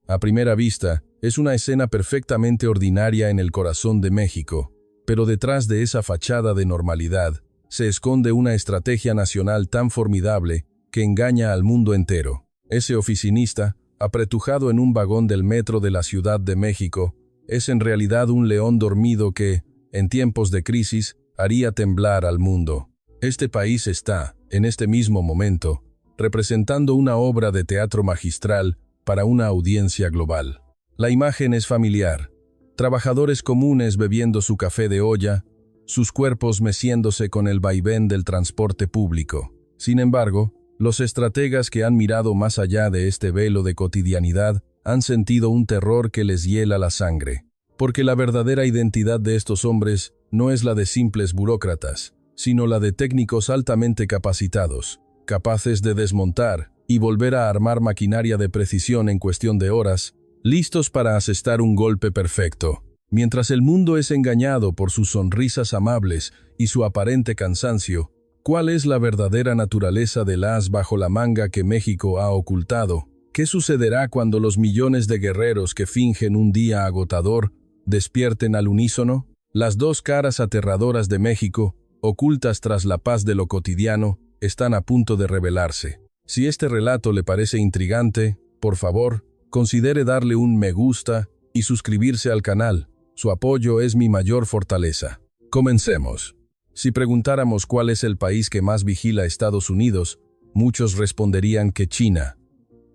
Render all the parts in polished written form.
A primera vista, es una escena perfectamente ordinaria en el corazón de México, pero detrás de esa fachada de normalidad se esconde una estrategia nacional tan formidable que engaña al mundo entero. Ese oficinista, apretujado en un vagón del metro de la Ciudad de México, es en realidad un león dormido que, en tiempos de crisis, haría temblar al mundo. Este país está, en este mismo momento, representando una obra de teatro magistral para una audiencia global. La imagen es familiar. Trabajadores comunes bebiendo su café de olla, sus cuerpos meciéndose con el vaivén del transporte público. Sin embargo, los estrategas que han mirado más allá de este velo de cotidianidad han sentido un terror que les hiela la sangre. Porque la verdadera identidad de estos hombres no es la de simples burócratas, sino la de técnicos altamente capacitados, capaces de desmontar y volver a armar maquinaria de precisión en cuestión de horas, listos para asestar un golpe perfecto. Mientras el mundo es engañado por sus sonrisas amables y su aparente cansancio, ¿cuál es la verdadera naturaleza del as bajo la manga que México ha ocultado? ¿Qué sucederá cuando los millones de guerreros que fingen un día agotador despierten al unísono? Las dos caras aterradoras de México, ocultas tras la paz de lo cotidiano, están a punto de revelarse. Si este relato le parece intrigante, por favor, considere darle un me gusta y suscribirse al canal. Su apoyo es mi mayor fortaleza. Comencemos. Si preguntáramos cuál es el país que más vigila a Estados Unidos, muchos responderían que China.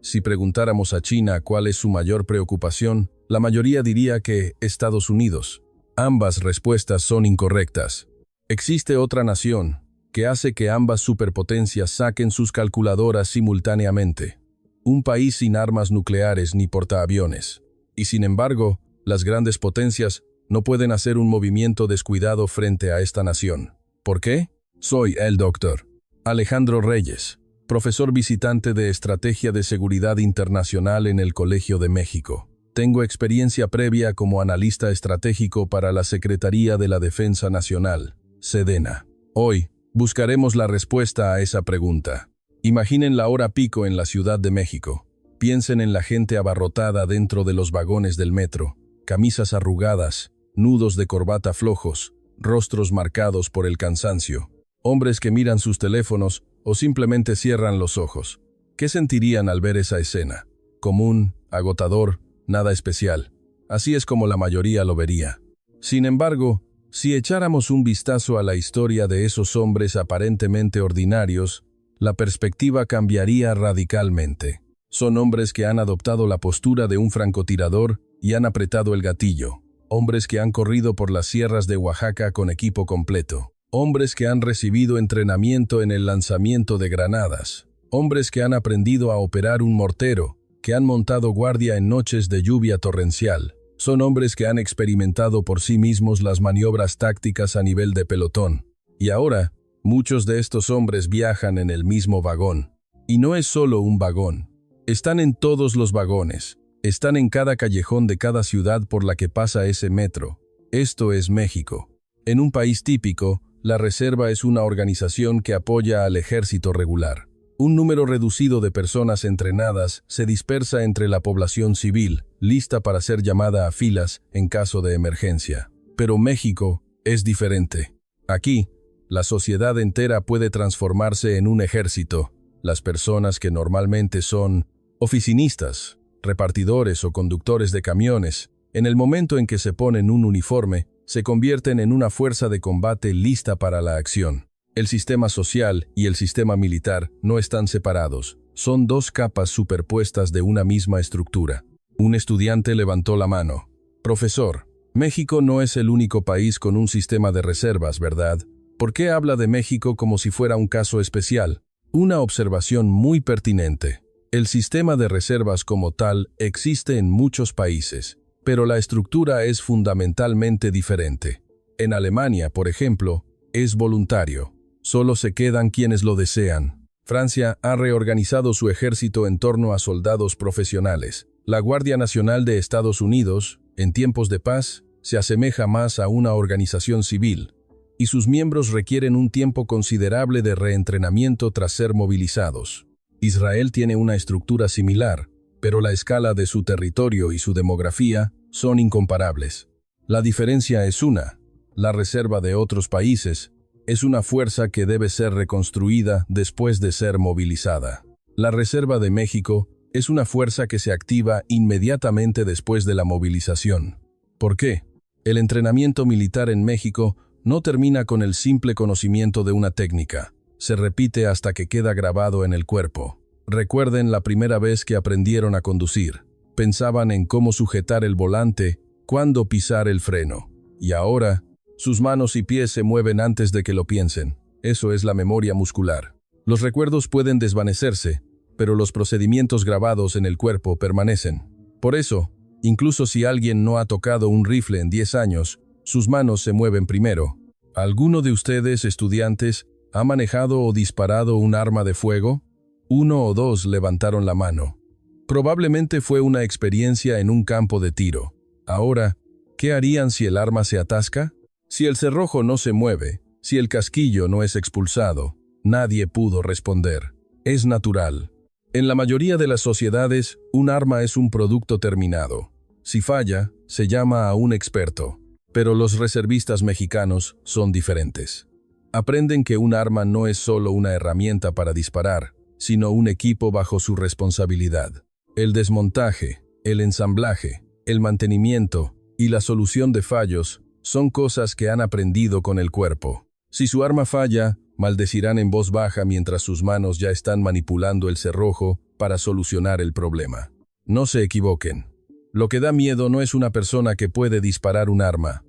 Si preguntáramos a China cuál es su mayor preocupación, la mayoría diría que Estados Unidos. Ambas respuestas son incorrectas. Existe otra nación que hace que ambas superpotencias saquen sus calculadoras simultáneamente. Un país sin armas nucleares ni portaaviones. Y sin embargo, las grandes potencias no pueden hacer un movimiento descuidado frente a esta nación. ¿Por qué? Soy el Dr. Alejandro Reyes, profesor visitante de Estrategia de Seguridad Internacional en el Colegio de México. Tengo experiencia previa como analista estratégico para la Secretaría de la Defensa Nacional, Sedena. Hoy, buscaremos la respuesta a esa pregunta. Imaginen la hora pico en la Ciudad de México. Piensen en la gente abarrotada dentro de los vagones del metro, camisas arrugadas, nudos de corbata flojos, rostros marcados por el cansancio, hombres que miran sus teléfonos o simplemente cierran los ojos. ¿Qué sentirían al ver esa escena? Común, agotador, nada especial. Así es como la mayoría lo vería. Sin embargo, si echáramos un vistazo a la historia de esos hombres aparentemente ordinarios, la perspectiva cambiaría radicalmente. Son hombres que han adoptado la postura de un francotirador y han apretado el gatillo. Hombres que han corrido por las sierras de Oaxaca con equipo completo. Hombres que han recibido entrenamiento en el lanzamiento de granadas. Hombres que han aprendido a operar un mortero, que han montado guardia en noches de lluvia torrencial. Son hombres que han experimentado por sí mismos las maniobras tácticas a nivel de pelotón. Y ahora, muchos de estos hombres viajan en el mismo vagón. Y no es solo un vagón. Están en todos los vagones. Están en cada callejón de cada ciudad por la que pasa ese metro. Esto es México. En un país típico, la Reserva es una organización que apoya al ejército regular. Un número reducido de personas entrenadas se dispersa entre la población civil, lista para ser llamada a filas en caso de emergencia. Pero México es diferente. Aquí, la sociedad entera puede transformarse en un ejército. Las personas que normalmente son oficinistas, repartidores o conductores de camiones, en el momento en que se ponen un uniforme, se convierten en una fuerza de combate lista para la acción. El sistema social y el sistema militar no están separados, son dos capas superpuestas de una misma estructura. Un estudiante levantó la mano. Profesor, México no es el único país con un sistema de reservas, ¿verdad? ¿Por qué habla de México como si fuera un caso especial? Una observación muy pertinente. El sistema de reservas como tal existe en muchos países, pero la estructura es fundamentalmente diferente. En Alemania, por ejemplo, es voluntario. Solo se quedan quienes lo desean. Francia ha reorganizado su ejército en torno a soldados profesionales. La Guardia Nacional de Estados Unidos, en tiempos de paz, se asemeja más a una organización civil, y sus miembros requieren un tiempo considerable de reentrenamiento tras ser movilizados. Israel tiene una estructura similar, pero la escala de su territorio y su demografía son incomparables. La diferencia es una: la reserva de otros países es una fuerza que debe ser reconstruida después de ser movilizada. La reserva de México es una fuerza que se activa inmediatamente después de la movilización. ¿Por qué? El entrenamiento militar en México no termina con el simple conocimiento de una técnica. Se repite hasta que queda grabado en el cuerpo. Recuerden la primera vez que aprendieron a conducir. Pensaban en cómo sujetar el volante, cuándo pisar el freno. Y ahora, sus manos y pies se mueven antes de que lo piensen. Eso es la memoria muscular. Los recuerdos pueden desvanecerse, pero los procedimientos grabados en el cuerpo permanecen. Por eso, incluso si alguien no ha tocado un rifle en 10 años, sus manos se mueven primero. ¿Alguno de ustedes, estudiantes, ha manejado o disparado un arma de fuego? 1 o 2 levantaron la mano. Probablemente fue una experiencia en un campo de tiro. Ahora, ¿qué harían si el arma se atasca? Si el cerrojo no se mueve, si el casquillo no es expulsado, nadie pudo responder. Es natural. En la mayoría de las sociedades, un arma es un producto terminado. Si falla, se llama a un experto. Pero los reservistas mexicanos son diferentes. Aprenden que un arma no es solo una herramienta para disparar, sino un equipo bajo su responsabilidad. El desmontaje, el ensamblaje, el mantenimiento y la solución de fallos son cosas que han aprendido con el cuerpo. Si su arma falla, maldecirán en voz baja mientras sus manos ya están manipulando el cerrojo para solucionar el problema. No se equivoquen. Lo que da miedo no es una persona que puede disparar un arma.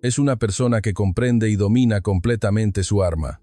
Es una persona que comprende y domina completamente su arma.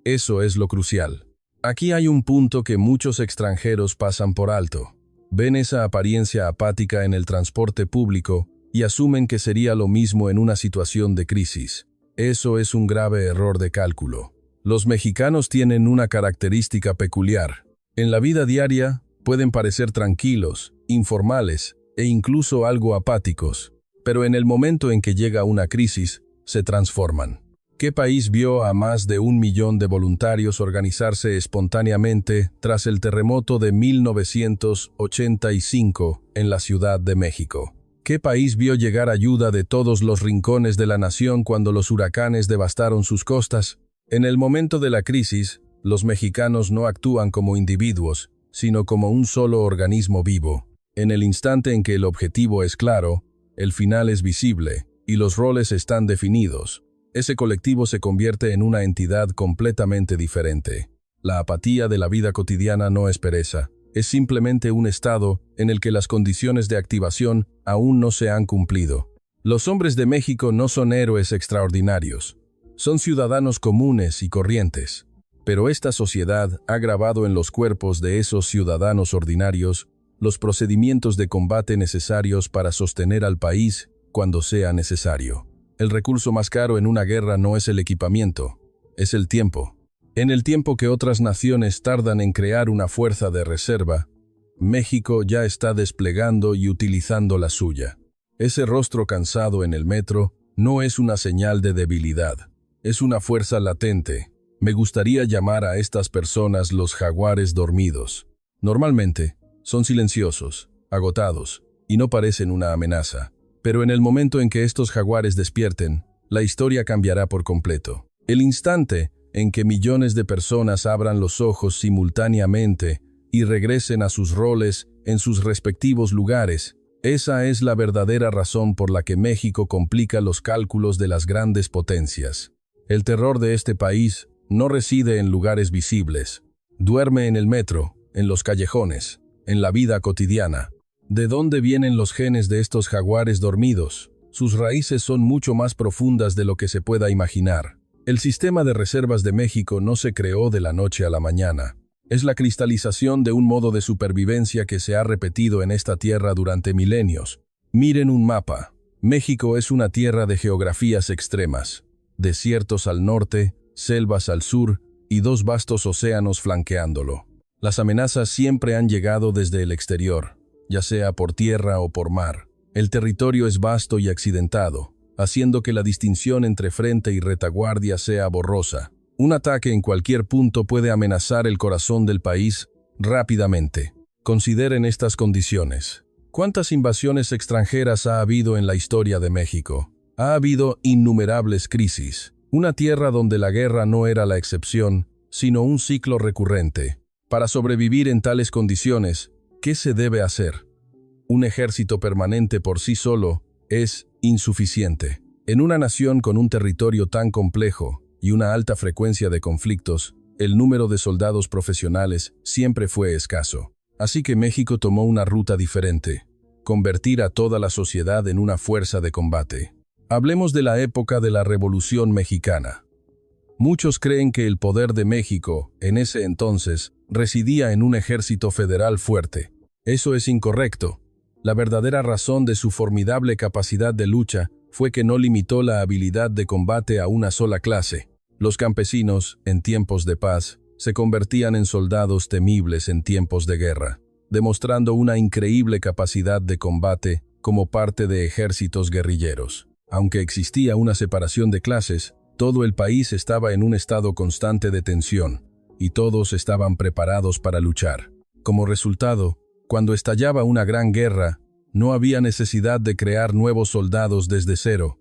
Eso es lo crucial. Aquí hay un punto que muchos extranjeros pasan por alto. Ven esa apariencia apática en el transporte público y asumen que sería lo mismo en una situación de crisis. Eso es un grave error de cálculo. Los mexicanos tienen una característica peculiar. En la vida diaria pueden parecer tranquilos, informales e incluso algo apáticos, pero en el momento en que llega una crisis, se transforman. ¿Qué país vio a más de 1 millón de voluntarios organizarse espontáneamente tras el terremoto de 1985 en la Ciudad de México? ¿Qué país vio llegar ayuda de todos los rincones de la nación cuando los huracanes devastaron sus costas? En el momento de la crisis, los mexicanos no actúan como individuos, sino como un solo organismo vivo. En el instante en que el objetivo es claro, el final es visible y los roles están definidos, ese colectivo se convierte en una entidad completamente diferente. La apatía de la vida cotidiana no es pereza, es simplemente un estado en el que las condiciones de activación aún no se han cumplido. Los hombres de México no son héroes extraordinarios, son ciudadanos comunes y corrientes. Pero esta sociedad ha grabado en los cuerpos de esos ciudadanos ordinarios los procedimientos de combate necesarios para sostener al país cuando sea necesario. El recurso más caro en una guerra no es el equipamiento, es el tiempo. En el tiempo que otras naciones tardan en crear una fuerza de reserva, México ya está desplegando y utilizando la suya. Ese rostro cansado en el metro no es una señal de debilidad, es una fuerza latente. Me gustaría llamar a estas personas los jaguares dormidos. Normalmente, son silenciosos, agotados, y no parecen una amenaza. Pero en el momento en que estos jaguares despierten, la historia cambiará por completo. El instante en que millones de personas abran los ojos simultáneamente y regresen a sus roles en sus respectivos lugares, esa es la verdadera razón por la que México complica los cálculos de las grandes potencias. El terror de este país no reside en lugares visibles. Duerme en el metro, en los callejones, en la vida cotidiana. ¿De dónde vienen los genes de estos jaguares dormidos? Sus raíces son mucho más profundas de lo que se pueda imaginar. El sistema de reservas de México no se creó de la noche a la mañana. Es la cristalización de un modo de supervivencia que se ha repetido en esta tierra durante milenios. Miren un mapa. México es una tierra de geografías extremas. Desiertos al norte, selvas al sur y 2 vastos océanos flanqueándolo. Las amenazas siempre han llegado desde el exterior, ya sea por tierra o por mar. El territorio es vasto y accidentado, haciendo que la distinción entre frente y retaguardia sea borrosa. Un ataque en cualquier punto puede amenazar el corazón del país rápidamente. Consideren estas condiciones. ¿Cuántas invasiones extranjeras ha habido en la historia de México? Ha habido innumerables crisis. Una tierra donde la guerra no era la excepción, sino un ciclo recurrente. Para sobrevivir en tales condiciones, ¿qué se debe hacer? Un ejército permanente por sí solo es insuficiente. En una nación con un territorio tan complejo y una alta frecuencia de conflictos, el número de soldados profesionales siempre fue escaso. Así que México tomó una ruta diferente: convertir a toda la sociedad en una fuerza de combate. Hablemos de la época de la Revolución Mexicana. Muchos creen que el poder de México, en ese entonces, residía en un ejército federal fuerte. Eso es incorrecto. La verdadera razón de su formidable capacidad de lucha fue que no limitó la habilidad de combate a una sola clase. Los campesinos, en tiempos de paz, se convertían en soldados temibles en tiempos de guerra, demostrando una increíble capacidad de combate como parte de ejércitos guerrilleros. Aunque existía una separación de clases, todo el país estaba en un estado constante de tensión, y todos estaban preparados para luchar. Como resultado, cuando estallaba una gran guerra, no había necesidad de crear nuevos soldados desde cero.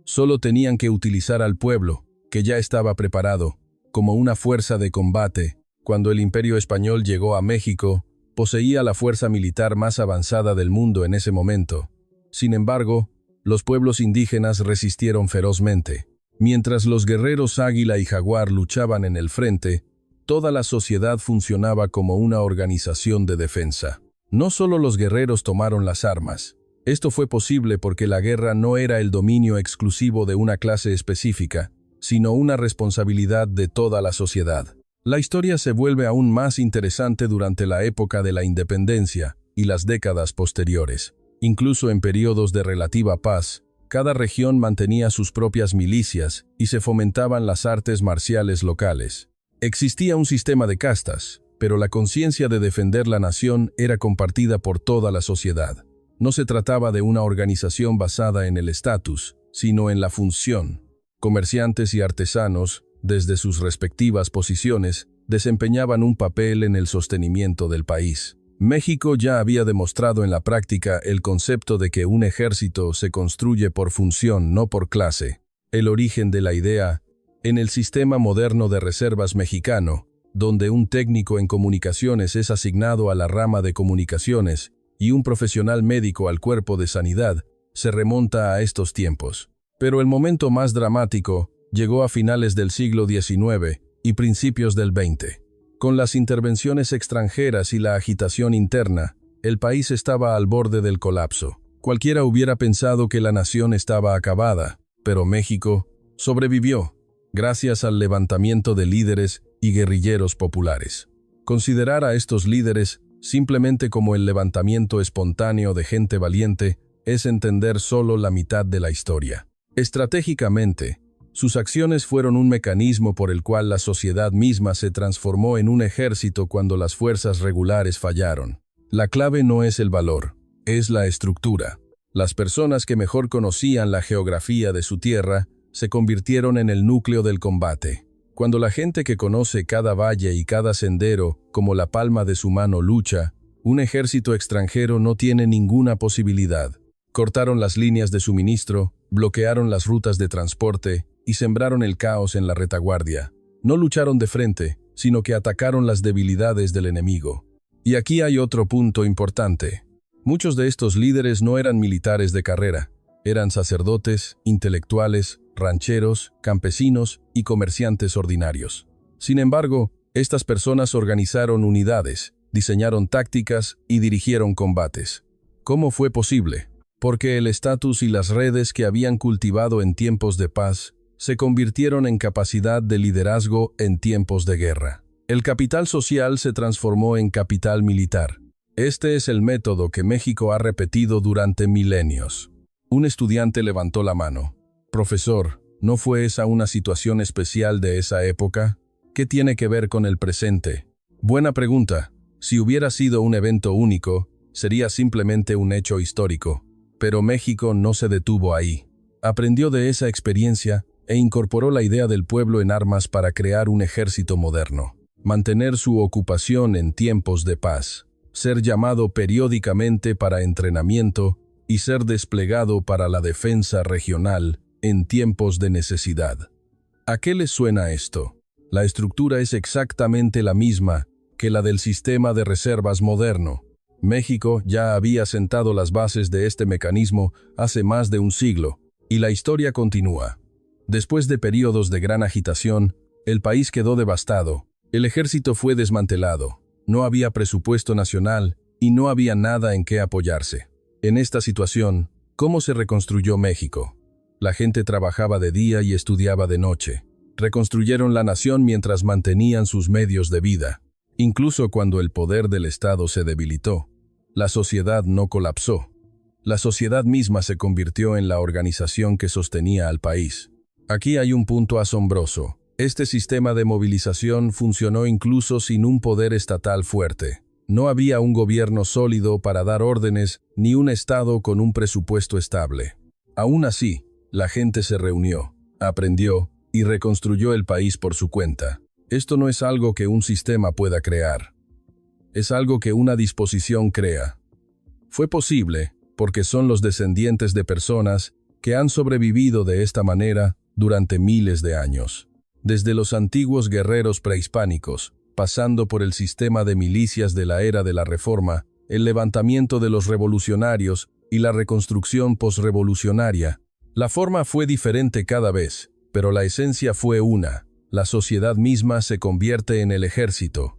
Solo tenían que utilizar al pueblo, que ya estaba preparado, como una fuerza de combate. Cuando el Imperio Español llegó a México, poseía la fuerza militar más avanzada del mundo en ese momento. Sin embargo, los pueblos indígenas resistieron ferozmente. Mientras los guerreros Águila y Jaguar luchaban en el frente, toda la sociedad funcionaba como una organización de defensa. No solo los guerreros tomaron las armas. Esto fue posible porque la guerra no era el dominio exclusivo de una clase específica, sino una responsabilidad de toda la sociedad. La historia se vuelve aún más interesante durante la época de la independencia y las décadas posteriores. Incluso en periodos de relativa paz, cada región mantenía sus propias milicias y se fomentaban las artes marciales locales. Existía un sistema de castas, pero la conciencia de defender la nación era compartida por toda la sociedad. No se trataba de una organización basada en el estatus, sino en la función. Comerciantes y artesanos, desde sus respectivas posiciones, desempeñaban un papel en el sostenimiento del país. México ya había demostrado en la práctica el concepto de que un ejército se construye por función, no por clase. El origen de la idea, en el sistema moderno de reservas mexicano, donde un técnico en comunicaciones es asignado a la rama de comunicaciones y un profesional médico al cuerpo de sanidad, se remonta a estos tiempos. Pero el momento más dramático llegó a finales del siglo XIX y principios del XX. Con las intervenciones extranjeras y la agitación interna, el país estaba al borde del colapso. Cualquiera hubiera pensado que la nación estaba acabada, pero México sobrevivió, gracias al levantamiento de líderes y guerrilleros populares. Considerar a estos líderes simplemente como el levantamiento espontáneo de gente valiente es entender solo la mitad de la historia. Estratégicamente, sus acciones fueron un mecanismo por el cual la sociedad misma se transformó en un ejército cuando las fuerzas regulares fallaron. La clave no es el valor, es la estructura. Las personas que mejor conocían la geografía de su tierra se convirtieron en el núcleo del combate. Cuando la gente que conoce cada valle y cada sendero como la palma de su mano lucha, un ejército extranjero no tiene ninguna posibilidad. Cortaron las líneas de suministro, bloquearon las rutas de transporte y sembraron el caos en la retaguardia. No lucharon de frente, sino que atacaron las debilidades del enemigo. Y aquí hay otro punto importante. Muchos de estos líderes no eran militares de carrera. Eran sacerdotes, intelectuales, rancheros, campesinos y comerciantes ordinarios. Sin embargo, estas personas organizaron unidades, diseñaron tácticas y dirigieron combates. ¿Cómo fue posible? Porque el estatus y las redes que habían cultivado en tiempos de paz se convirtieron en capacidad de liderazgo en tiempos de guerra. El capital social se transformó en capital militar. Este es el método que México ha repetido durante milenios. Un estudiante levantó la mano. Profesor, ¿no fue esa una situación especial de esa época? ¿Qué tiene que ver con el presente? Buena pregunta. Si hubiera sido un evento único, sería simplemente un hecho histórico. Pero México no se detuvo ahí. Aprendió de esa experiencia e incorporó la idea del pueblo en armas para crear un ejército moderno. Mantener su ocupación en tiempos de paz. ser llamado periódicamente para entrenamiento y ser desplegado para la defensa regional en tiempos de necesidad. ¿A qué les suena esto? La estructura es exactamente la misma que la del sistema de reservas moderno. México ya había sentado las bases de este mecanismo hace más de un siglo, y la historia continúa. Después de periodos de gran agitación, el país quedó devastado, el ejército fue desmantelado, no había presupuesto nacional y no había nada en qué apoyarse. En esta situación, ¿cómo se reconstruyó México? La gente trabajaba de día y estudiaba de noche. Reconstruyeron la nación mientras mantenían sus medios de vida. Incluso cuando el poder del Estado se debilitó, la sociedad no colapsó. La sociedad misma se convirtió en la organización que sostenía al país. Aquí hay un punto asombroso. Este sistema de movilización funcionó incluso sin un poder estatal fuerte. No había un gobierno sólido para dar órdenes ni un Estado con un presupuesto estable. Aún así, la gente se reunió, aprendió y reconstruyó el país por su cuenta. Esto no es algo que un sistema pueda crear. Es algo que una disposición crea. Fue posible porque son los descendientes de personas que han sobrevivido de esta manera durante miles de años. Desde los antiguos guerreros prehispánicos, pasando por el sistema de milicias de la era de la Reforma, el levantamiento de los revolucionarios y la reconstrucción posrevolucionaria. La forma fue diferente cada vez, pero la esencia fue una. La sociedad misma se convierte en el ejército.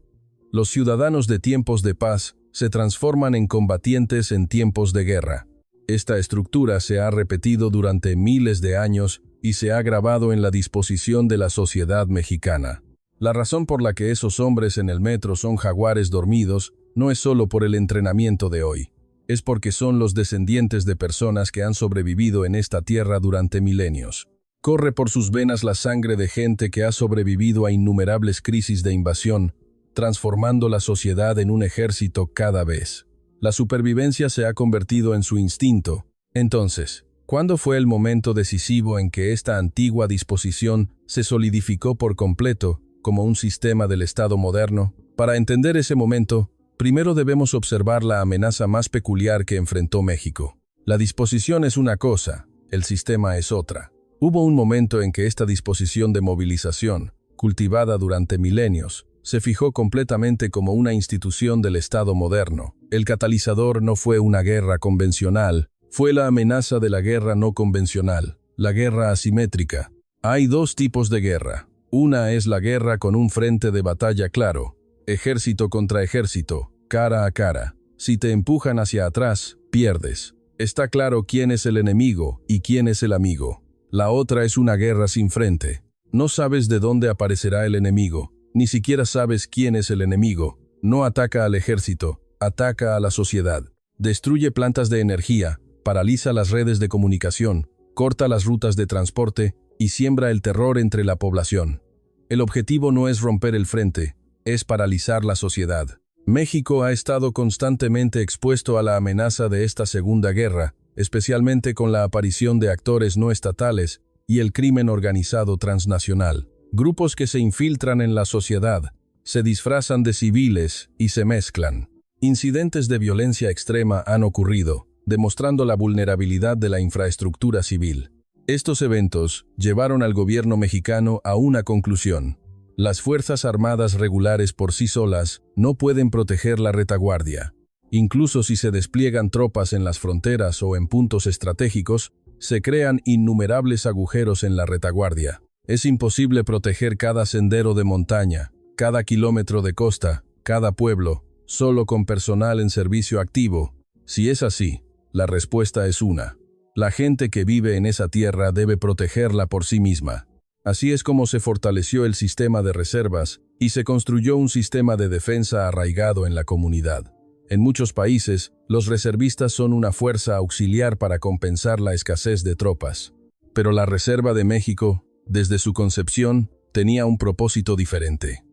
Los ciudadanos de tiempos de paz se transforman en combatientes en tiempos de guerra. Esta estructura se ha repetido durante miles de años y se ha grabado en la disposición de la sociedad mexicana. La razón por la que esos hombres en el metro son jaguares dormidos no es solo por el entrenamiento de hoy. Es porque son los descendientes de personas que han sobrevivido en esta tierra durante milenios. Corre por sus venas la sangre de gente que ha sobrevivido a innumerables crisis de invasión, transformando la sociedad en un ejército cada vez. La supervivencia se ha convertido en su instinto. Entonces, ¿cuándo fue el momento decisivo en que esta antigua disposición se solidificó por completo como un sistema del Estado moderno? Para entender ese momento, primero debemos observar la amenaza más peculiar que enfrentó México. La disposición es una cosa, el sistema es otra. Hubo un momento en que esta disposición de movilización, cultivada durante milenios, se fijó completamente como una institución del Estado moderno. El catalizador no fue una guerra convencional, fue la amenaza de la guerra no convencional, la guerra asimétrica. Hay dos tipos de guerra. Una es la guerra con un frente de batalla claro, ejército contra ejército, cara a cara. Si te empujan hacia atrás, pierdes. Está claro quién es el enemigo y quién es el amigo. La otra es una guerra sin frente. No sabes de dónde aparecerá el enemigo, ni siquiera sabes quién es el enemigo. No ataca al ejército, ataca a la sociedad. Destruye plantas de energía, paraliza las redes de comunicación, corta las rutas de transporte y siembra el terror entre la población. El objetivo no es romper el frente, es paralizar la sociedad. México ha estado constantemente expuesto a la amenaza de esta Segunda Guerra, especialmente con la aparición de actores no estatales y el crimen organizado transnacional. Grupos que se infiltran en la sociedad, se disfrazan de civiles y se mezclan. Incidentes de violencia extrema han ocurrido, demostrando la vulnerabilidad de la infraestructura civil. Estos eventos llevaron al gobierno mexicano a una conclusión. Las Fuerzas Armadas regulares por sí solas no pueden proteger la retaguardia. Incluso si se despliegan tropas en las fronteras o en puntos estratégicos, se crean innumerables agujeros en la retaguardia. Es imposible proteger cada sendero de montaña, cada kilómetro de costa, cada pueblo, solo con personal en servicio activo. Si es así, la respuesta es una. La gente que vive en esa tierra debe protegerla por sí misma. Así es como se fortaleció el sistema de reservas y se construyó un sistema de defensa arraigado en la comunidad. En muchos países, los reservistas son una fuerza auxiliar para compensar la escasez de tropas. Pero la Reserva de México, desde su concepción, tenía un propósito diferente.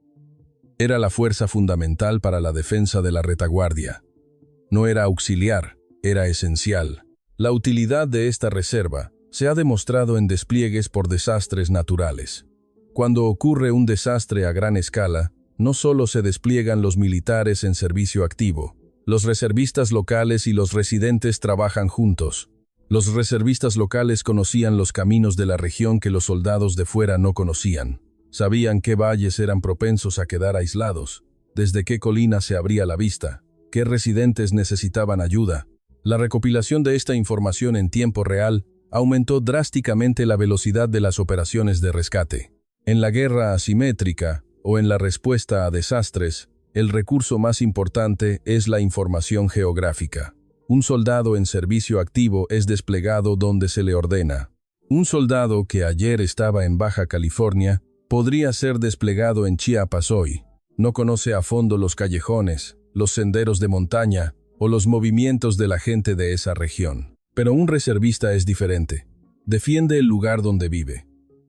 Era la fuerza fundamental para la defensa de la retaguardia. No era auxiliar, era esencial. La utilidad de esta reserva se ha demostrado en despliegues por desastres naturales. Cuando ocurre un desastre a gran escala, no solo se despliegan los militares en servicio activo, Los reservistas locales y los residentes trabajan juntos. Los reservistas locales conocían los caminos de la región que los soldados de fuera no conocían. Sabían qué valles eran propensos a quedar aislados, desde qué colina se abría la vista, qué residentes necesitaban ayuda. La recopilación de esta información en tiempo real aumentó drásticamente la velocidad de las operaciones de rescate. En la guerra asimétrica o en la respuesta a desastres, el recurso más importante es la información geográfica. Un soldado en servicio activo es desplegado donde se le ordena. Un soldado que ayer estaba en Baja California podría ser desplegado en Chiapas hoy. No conoce a fondo los callejones, los senderos de montaña o los movimientos de la gente de esa región. Pero un reservista es diferente. Defiende el lugar donde vive.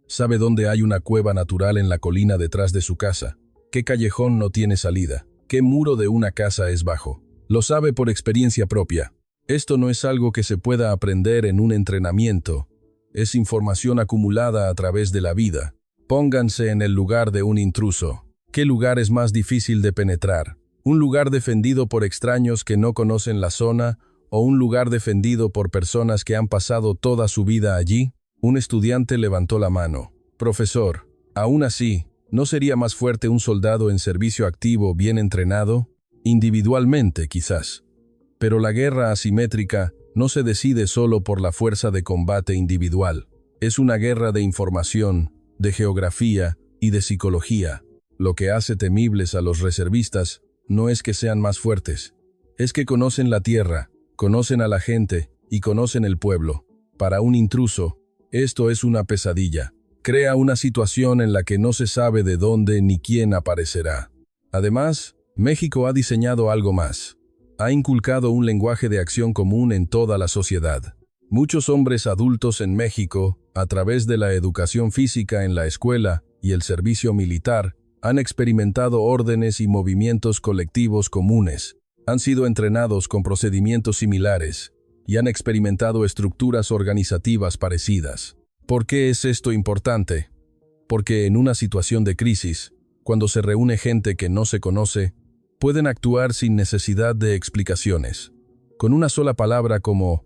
Sabe dónde hay una cueva natural en la colina detrás de su casa, qué callejón no tiene salida, qué muro de una casa es bajo. Lo sabe por experiencia propia. Esto no es algo que se pueda aprender en un entrenamiento. Es información acumulada a través de la vida. Pónganse en el lugar de un intruso. ¿Qué lugar es más difícil de penetrar? ¿Un lugar defendido por extraños que no conocen la zona o un lugar defendido por personas que han pasado toda su vida allí? Un estudiante levantó la mano. Profesor, aún así, ¿no sería más fuerte un soldado en servicio activo bien entrenado? Individualmente, quizás. Pero la guerra asimétrica no se decide solo por la fuerza de combate individual. Es una guerra de información, de geografía y de psicología. Lo que hace temibles a los reservistas no es que sean más fuertes, es que conocen la tierra, conocen a la gente y conocen el pueblo. Para un intruso, esto es una pesadilla. Crea una situación en la que no se sabe de dónde ni quién aparecerá. Además, México ha diseñado algo más. Ha inculcado un lenguaje de acción común en toda la sociedad. Muchos hombres adultos en México, a través de la educación física en la escuela y el servicio militar, han experimentado órdenes y movimientos colectivos comunes, han sido entrenados con procedimientos similares y han experimentado estructuras organizativas parecidas. ¿Por qué es esto importante? Porque en una situación de crisis, cuando se reúne gente que no se conoce, pueden actuar sin necesidad de explicaciones. Con una sola palabra como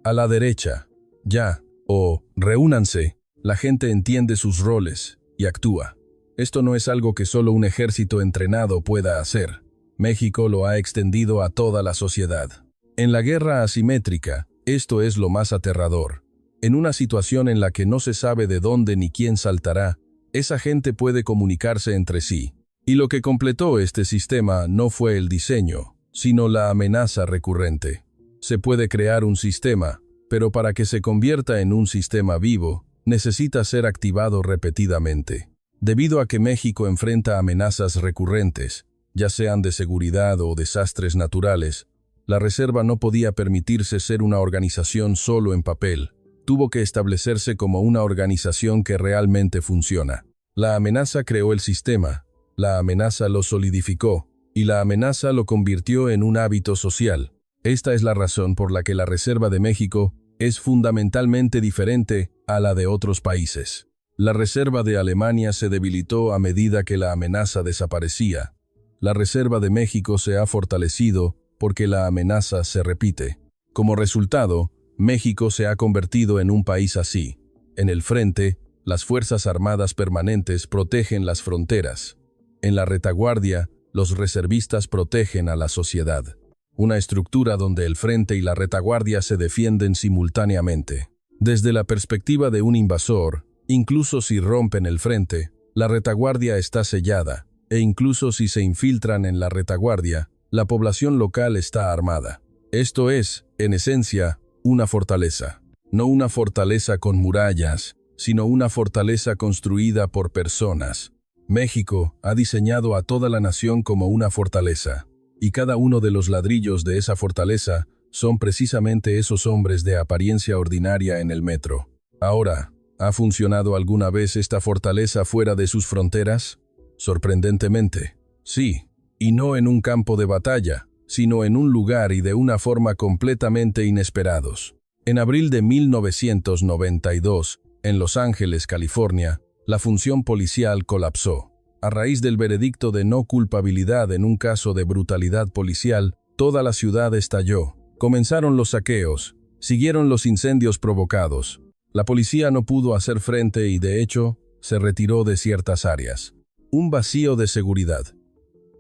«a la derecha», «ya» o «reúnanse», la gente entiende sus roles y actúa. Esto no es algo que solo un ejército entrenado pueda hacer. México lo ha extendido a toda la sociedad. En la guerra asimétrica, esto es lo más aterrador. En una situación en la que no se sabe de dónde ni quién saltará, esa gente puede comunicarse entre sí. Y lo que completó este sistema no fue el diseño, sino la amenaza recurrente. Se puede crear un sistema, pero para que se convierta en un sistema vivo, necesita ser activado repetidamente. Debido a que México enfrenta amenazas recurrentes, ya sean de seguridad o desastres naturales, la Reserva no podía permitirse ser una organización solo en papel. Tuvo que establecerse como una organización que realmente funciona. La amenaza creó el sistema, la amenaza lo solidificó, y la amenaza lo convirtió en un hábito social. Esta es la razón por la que la Reserva de México es fundamentalmente diferente a la de otros países. La Reserva de Alemania se debilitó a medida que la amenaza desaparecía. La Reserva de México se ha fortalecido porque la amenaza se repite. Como resultado, México se ha convertido en un país así. En el frente, las Fuerzas Armadas permanentes protegen las fronteras. En la retaguardia, los reservistas protegen a la sociedad. Una estructura donde el frente y la retaguardia se defienden simultáneamente. Desde la perspectiva de un invasor, incluso si rompen el frente, la retaguardia está sellada, e incluso si se infiltran en la retaguardia, la población local está armada. Esto es, en esencia, una fortaleza. No una fortaleza con murallas, sino una fortaleza construida por personas. México ha diseñado a toda la nación como una fortaleza, y cada uno de los ladrillos de esa fortaleza son precisamente esos hombres de apariencia ordinaria en el metro. Ahora, ¿ha funcionado alguna vez esta fortaleza fuera de sus fronteras? Sorprendentemente, sí, y no en un campo de batalla, sino en un lugar y de una forma completamente inesperados. En abril de 1992, en Los Ángeles, California, la función policial colapsó. A raíz del veredicto de no culpabilidad en un caso de brutalidad policial, Toda la ciudad estalló. Comenzaron los saqueos. Siguieron los incendios provocados. La policía no pudo hacer frente y, de hecho, se retiró de ciertas áreas. Un vacío de seguridad.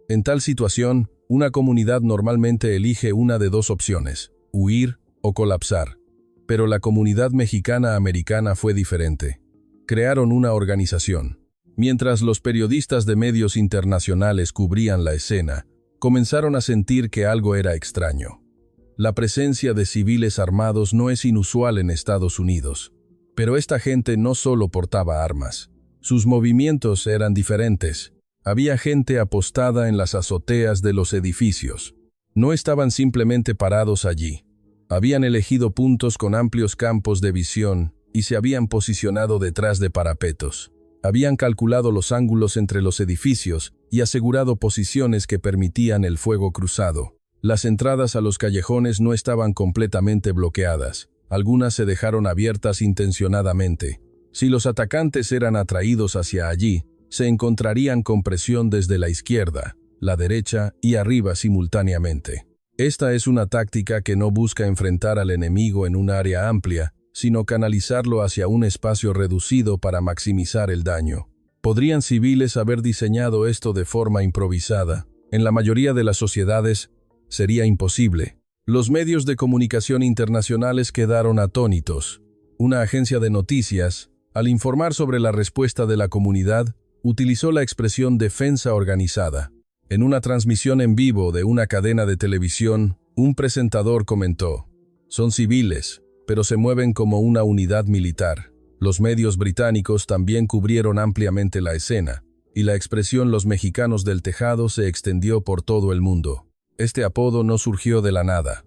En tal situación, una comunidad normalmente elige una de dos opciones: huir o colapsar. Pero la comunidad mexicana-americana fue diferente. Crearon una organización. Mientras los periodistas de medios internacionales cubrían la escena, comenzaron a sentir que algo era extraño. La presencia de civiles armados no es inusual en Estados Unidos. Pero esta gente no solo portaba armas. Sus movimientos eran diferentes. Había gente apostada en las azoteas de los edificios. No estaban simplemente parados allí. Habían elegido puntos con amplios campos de visión y se habían posicionado detrás de parapetos. Habían calculado los ángulos entre los edificios y asegurado posiciones que permitían el fuego cruzado. Las entradas a los callejones no estaban completamente bloqueadas. Algunas se dejaron abiertas intencionadamente. Si los atacantes eran atraídos hacia allí, se encontrarían con presión desde la izquierda, la derecha y arriba simultáneamente. Esta es una táctica que no busca enfrentar al enemigo en un área amplia, sino canalizarlo hacia un espacio reducido para maximizar el daño. ¿Podrían civiles haber diseñado esto de forma improvisada? En la mayoría de las sociedades, sería imposible. Los medios de comunicación internacionales quedaron atónitos. Una agencia de noticias, al informar sobre la respuesta de la comunidad, utilizó la expresión defensa organizada. En una transmisión en vivo de una cadena de televisión, un presentador comentó: "Son civiles, pero se mueven como una unidad militar". Los medios británicos también cubrieron ampliamente la escena, y la expresión "los mexicanos del tejado" se extendió por todo el mundo. Este apodo no surgió de la nada.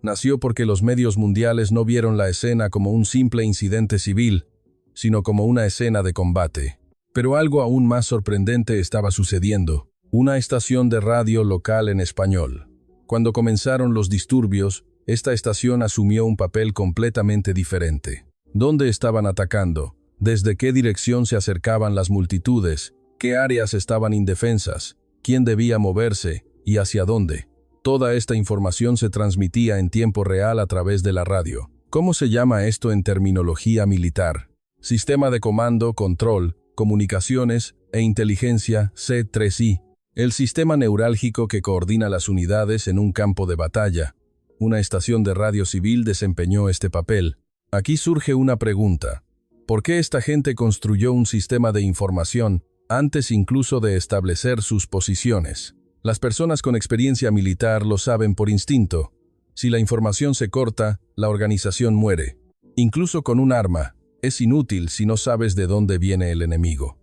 Nació porque los medios mundiales no vieron la escena como un simple incidente civil, sino como una escena de combate. Pero algo aún más sorprendente estaba sucediendo. Una estación de radio local en español. Cuando comenzaron los disturbios, esta estación asumió un papel completamente diferente. ¿Dónde estaban atacando? ¿Desde qué dirección se acercaban las multitudes? ¿Qué áreas estaban indefensas? ¿Quién debía moverse? ¿Y hacia dónde? Toda esta información se transmitía en tiempo real a través de la radio. ¿Cómo se llama esto en terminología militar? Sistema de comando, control, comunicaciones e inteligencia, C3I. El sistema neurálgico que coordina las unidades en un campo de batalla. Una estación de radio civil desempeñó este papel. Aquí surge una pregunta. ¿Por qué esta gente construyó un sistema de información antes incluso de establecer sus posiciones? Las personas con experiencia militar lo saben por instinto. Si la información se corta, la organización muere. Incluso con un arma, es inútil si no sabes de dónde viene el enemigo.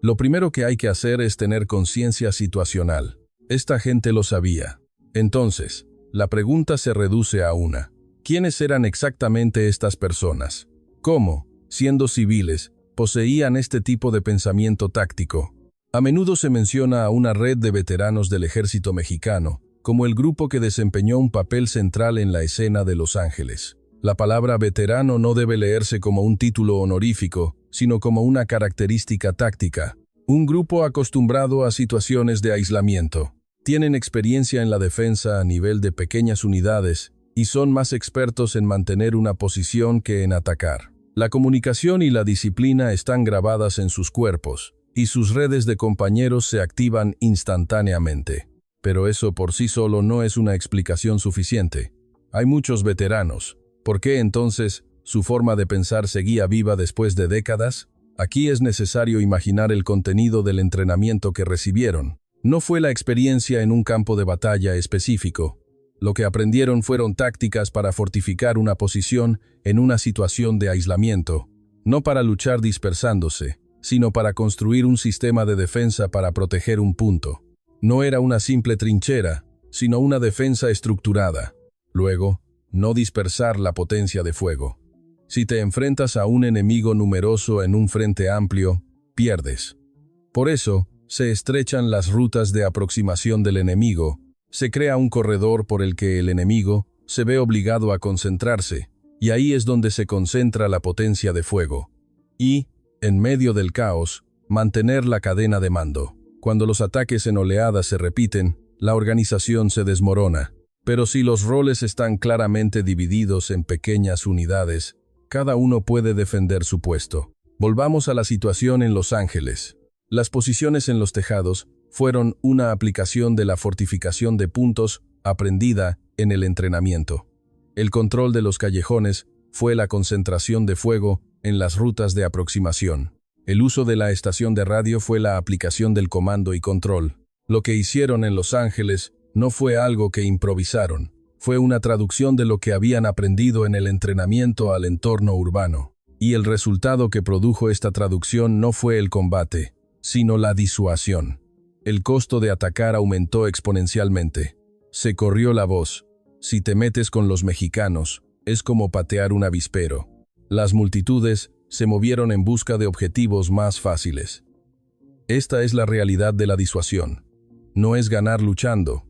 Lo primero que hay que hacer es tener conciencia situacional. Esta gente lo sabía. Entonces, la pregunta se reduce a una. ¿Quiénes eran exactamente estas personas? ¿Cómo, siendo civiles, poseían este tipo de pensamiento táctico? A menudo se menciona a una red de veteranos del ejército mexicano como el grupo que desempeñó un papel central en la escena de Los Ángeles. La palabra veterano no debe leerse como un título honorífico, sino como una característica táctica. Un grupo acostumbrado a situaciones de aislamiento. Tienen experiencia en la defensa a nivel de pequeñas unidades y son más expertos en mantener una posición que en atacar. La comunicación y la disciplina están grabadas en sus cuerpos, y sus redes de compañeros se activan instantáneamente. Pero eso por sí solo no es una explicación suficiente. Hay muchos veteranos. ¿Por qué entonces su forma de pensar seguía viva después de décadas? Aquí es necesario imaginar el contenido del entrenamiento que recibieron. No fue la experiencia en un campo de batalla específico. Lo que aprendieron fueron tácticas para fortificar una posición en una situación de aislamiento, no para luchar dispersándose, sino para construir un sistema de defensa para proteger un punto. No era una simple trinchera, sino una defensa estructurada. Luego, no dispersar la potencia de fuego. Si te enfrentas a un enemigo numeroso en un frente amplio, pierdes. Por eso, se estrechan las rutas de aproximación del enemigo, se crea un corredor por el que el enemigo se ve obligado a concentrarse, y ahí es donde se concentra la potencia de fuego. Y, en medio del caos, mantener la cadena de mando. Cuando los ataques en oleadas se repiten, la organización se desmorona. Pero si los roles están claramente divididos en pequeñas unidades, cada uno puede defender su puesto. Volvamos a la situación en Los Ángeles. Las posiciones en los tejados fueron una aplicación de la fortificación de puntos aprendida en el entrenamiento. El control de los callejones fue la concentración de fuego en las rutas de aproximación. El uso de la estación de radio fue la aplicación del comando y control. Lo que hicieron en Los Ángeles no fue algo que improvisaron, fue una traducción de lo que habían aprendido en el entrenamiento al entorno urbano. Y el resultado que produjo esta traducción no fue el combate, sino la disuasión. El costo de atacar aumentó exponencialmente. Se corrió la voz: si te metes con los mexicanos, es como patear un avispero. Las multitudes se movieron en busca de objetivos más fáciles. Esta es la realidad de la disuasión. No es ganar luchando.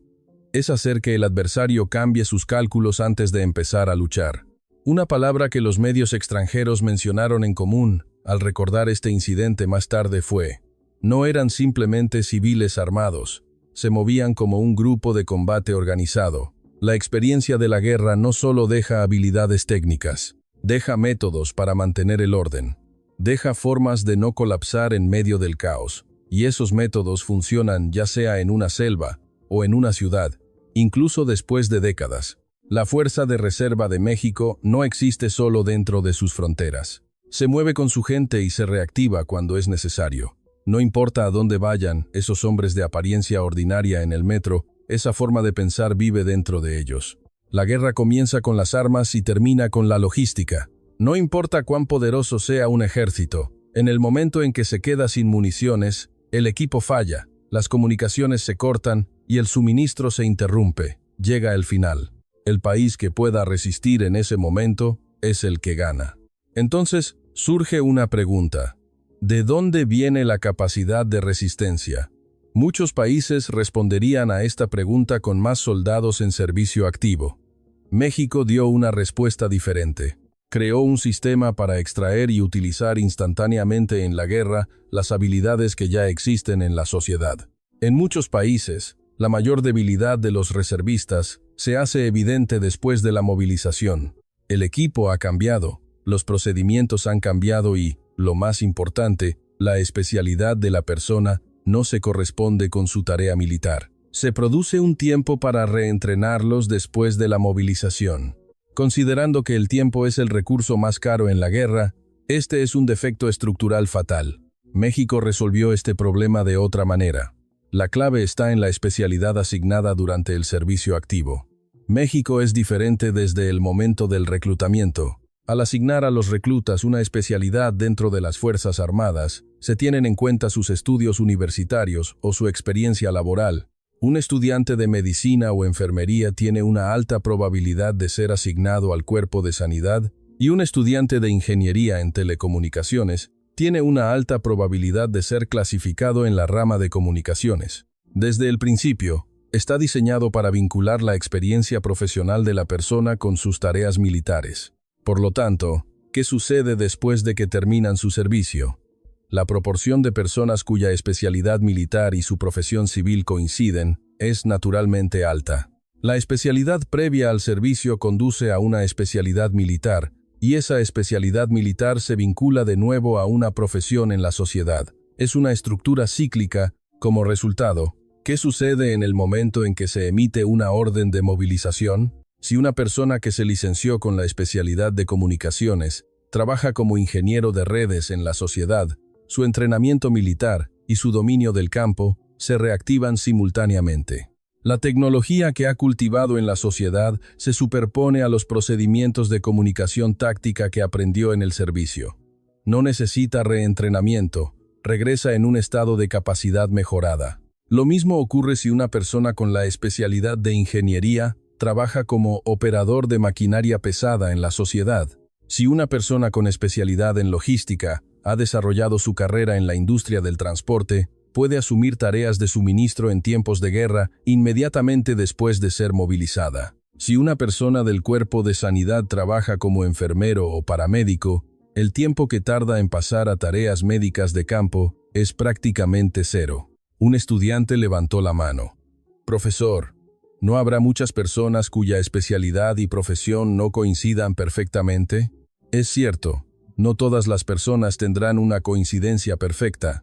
Es hacer que el adversario cambie sus cálculos antes de empezar a luchar. Una palabra que los medios extranjeros mencionaron en común al recordar este incidente más tarde fue: no eran simplemente civiles armados, se movían como un grupo de combate organizado. La experiencia de la guerra no solo deja habilidades técnicas, deja métodos para mantener el orden, deja formas de no colapsar en medio del caos, y esos métodos funcionan ya sea en una selva o en una ciudad, incluso después de décadas. La Fuerza de Reserva de México no existe solo dentro de sus fronteras. Se mueve con su gente y se reactiva cuando es necesario. No importa a dónde vayan esos hombres de apariencia ordinaria en el metro, esa forma de pensar vive dentro de ellos. La guerra comienza con las armas y termina con la logística. No importa cuán poderoso sea un ejército, en el momento en que se queda sin municiones, el equipo falla, las comunicaciones se cortan y el suministro se interrumpe. Llega el final. El país que pueda resistir en ese momento es el que gana. Entonces, surge una pregunta: ¿de dónde viene la capacidad de resistencia? Muchos países responderían a esta pregunta con más soldados en servicio activo. México dio una respuesta diferente. Creó un sistema para extraer y utilizar instantáneamente en la guerra las habilidades que ya existen en la sociedad. En muchos países, la mayor debilidad de los reservistas se hace evidente después de la movilización. El equipo ha cambiado, los procedimientos han cambiado y, lo más importante, la especialidad de la persona no se corresponde con su tarea militar. Se produce un tiempo para reentrenarlos después de la movilización. Considerando que el tiempo es el recurso más caro en la guerra, este es un defecto estructural fatal. México resolvió este problema de otra manera. La clave está en la especialidad asignada durante el servicio activo. México es diferente desde el momento del reclutamiento. Al asignar a los reclutas una especialidad dentro de las Fuerzas Armadas, se tienen en cuenta sus estudios universitarios o su experiencia laboral. Un estudiante de medicina o enfermería tiene una alta probabilidad de ser asignado al cuerpo de sanidad, y un estudiante de ingeniería en telecomunicaciones tiene una alta probabilidad de ser clasificado en la rama de comunicaciones. Desde el principio, está diseñado para vincular la experiencia profesional de la persona con sus tareas militares. Por lo tanto, ¿qué sucede después de que terminan su servicio? La proporción de personas cuya especialidad militar y su profesión civil coinciden es naturalmente alta. La especialidad previa al servicio conduce a una especialidad militar, y esa especialidad militar se vincula de nuevo a una profesión en la sociedad. Es una estructura cíclica. Como resultado, ¿qué sucede en el momento en que se emite una orden de movilización? Si una persona que se licenció con la especialidad de comunicaciones trabaja como ingeniero de redes en la sociedad, su entrenamiento militar y su dominio del campo se reactivan simultáneamente. La tecnología que ha cultivado en la sociedad se superpone a los procedimientos de comunicación táctica que aprendió en el servicio. No necesita reentrenamiento, regresa en un estado de capacidad mejorada. Lo mismo ocurre si una persona con la especialidad de ingeniería trabaja como operador de maquinaria pesada en la sociedad. Si una persona con especialidad en logística ha desarrollado su carrera en la industria del transporte, puede asumir tareas de suministro en tiempos de guerra inmediatamente después de ser movilizada. Si una persona del cuerpo de sanidad trabaja como enfermero o paramédico, el tiempo que tarda en pasar a tareas médicas de campo es prácticamente cero. Un estudiante levantó la mano. «Profesor, ¿No habrá muchas personas cuya especialidad y profesión no coincidan perfectamente? Es cierto, no todas las personas tendrán una coincidencia perfecta,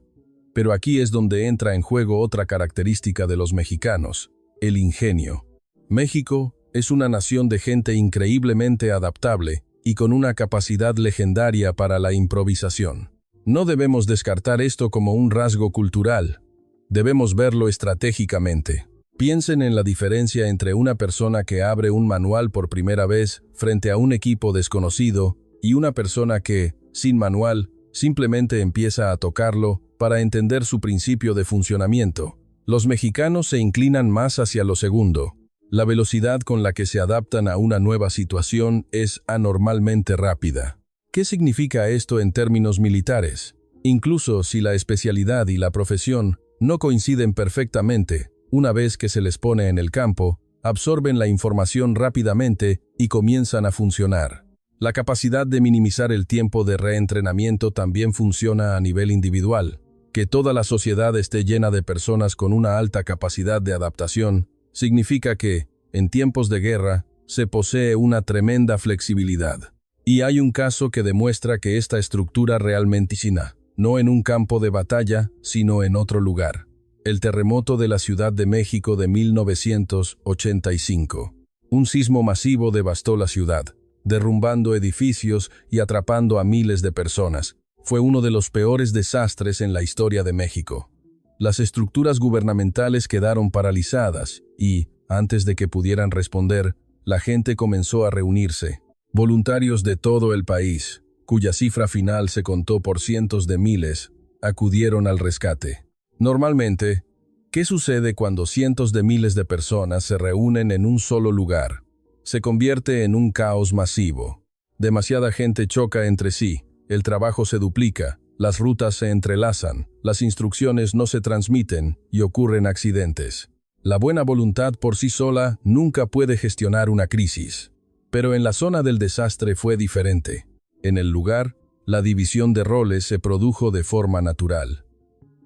pero aquí es donde entra en juego otra característica de los mexicanos, el ingenio. México es una nación de gente increíblemente adaptable y con una capacidad legendaria para la improvisación. No debemos descartar esto como un rasgo cultural, debemos verlo estratégicamente. Piensen en la diferencia entre una persona que abre un manual por primera vez frente a un equipo desconocido y una persona que, sin manual, simplemente empieza a tocarlo para entender su principio de funcionamiento. Los mexicanos se inclinan más hacia lo segundo. La velocidad con la que se adaptan a una nueva situación es anormalmente rápida. ¿Qué significa esto en términos militares? Incluso si la especialidad y la profesión no coinciden perfectamente, una vez que se les pone en el campo, absorben la información rápidamente y comienzan a funcionar. La capacidad de minimizar el tiempo de reentrenamiento también funciona a nivel individual. Que toda la sociedad esté llena de personas con una alta capacidad de adaptación significa que, en tiempos de guerra, se posee una tremenda flexibilidad. Y hay un caso que demuestra que esta estructura realmente funciona, no en un campo de batalla, sino en otro lugar. El terremoto de la Ciudad de México de 1985. Un sismo masivo devastó la ciudad, derrumbando edificios y atrapando a miles de personas. Fue uno de los peores desastres en la historia de México. Las estructuras gubernamentales quedaron paralizadas y, antes de que pudieran responder, la gente comenzó a reunirse. Voluntarios de todo el país, cuya cifra final se contó por cientos de miles, acudieron al rescate. Normalmente, ¿qué sucede cuando cientos de miles de personas se reúnen en un solo lugar? Se convierte en un caos masivo. Demasiada gente choca entre sí, el trabajo se duplica, las rutas se entrelazan, las instrucciones no se transmiten y ocurren accidentes. La buena voluntad por sí sola nunca puede gestionar una crisis. Pero en la zona del desastre fue diferente. En el lugar, la división de roles se produjo de forma natural.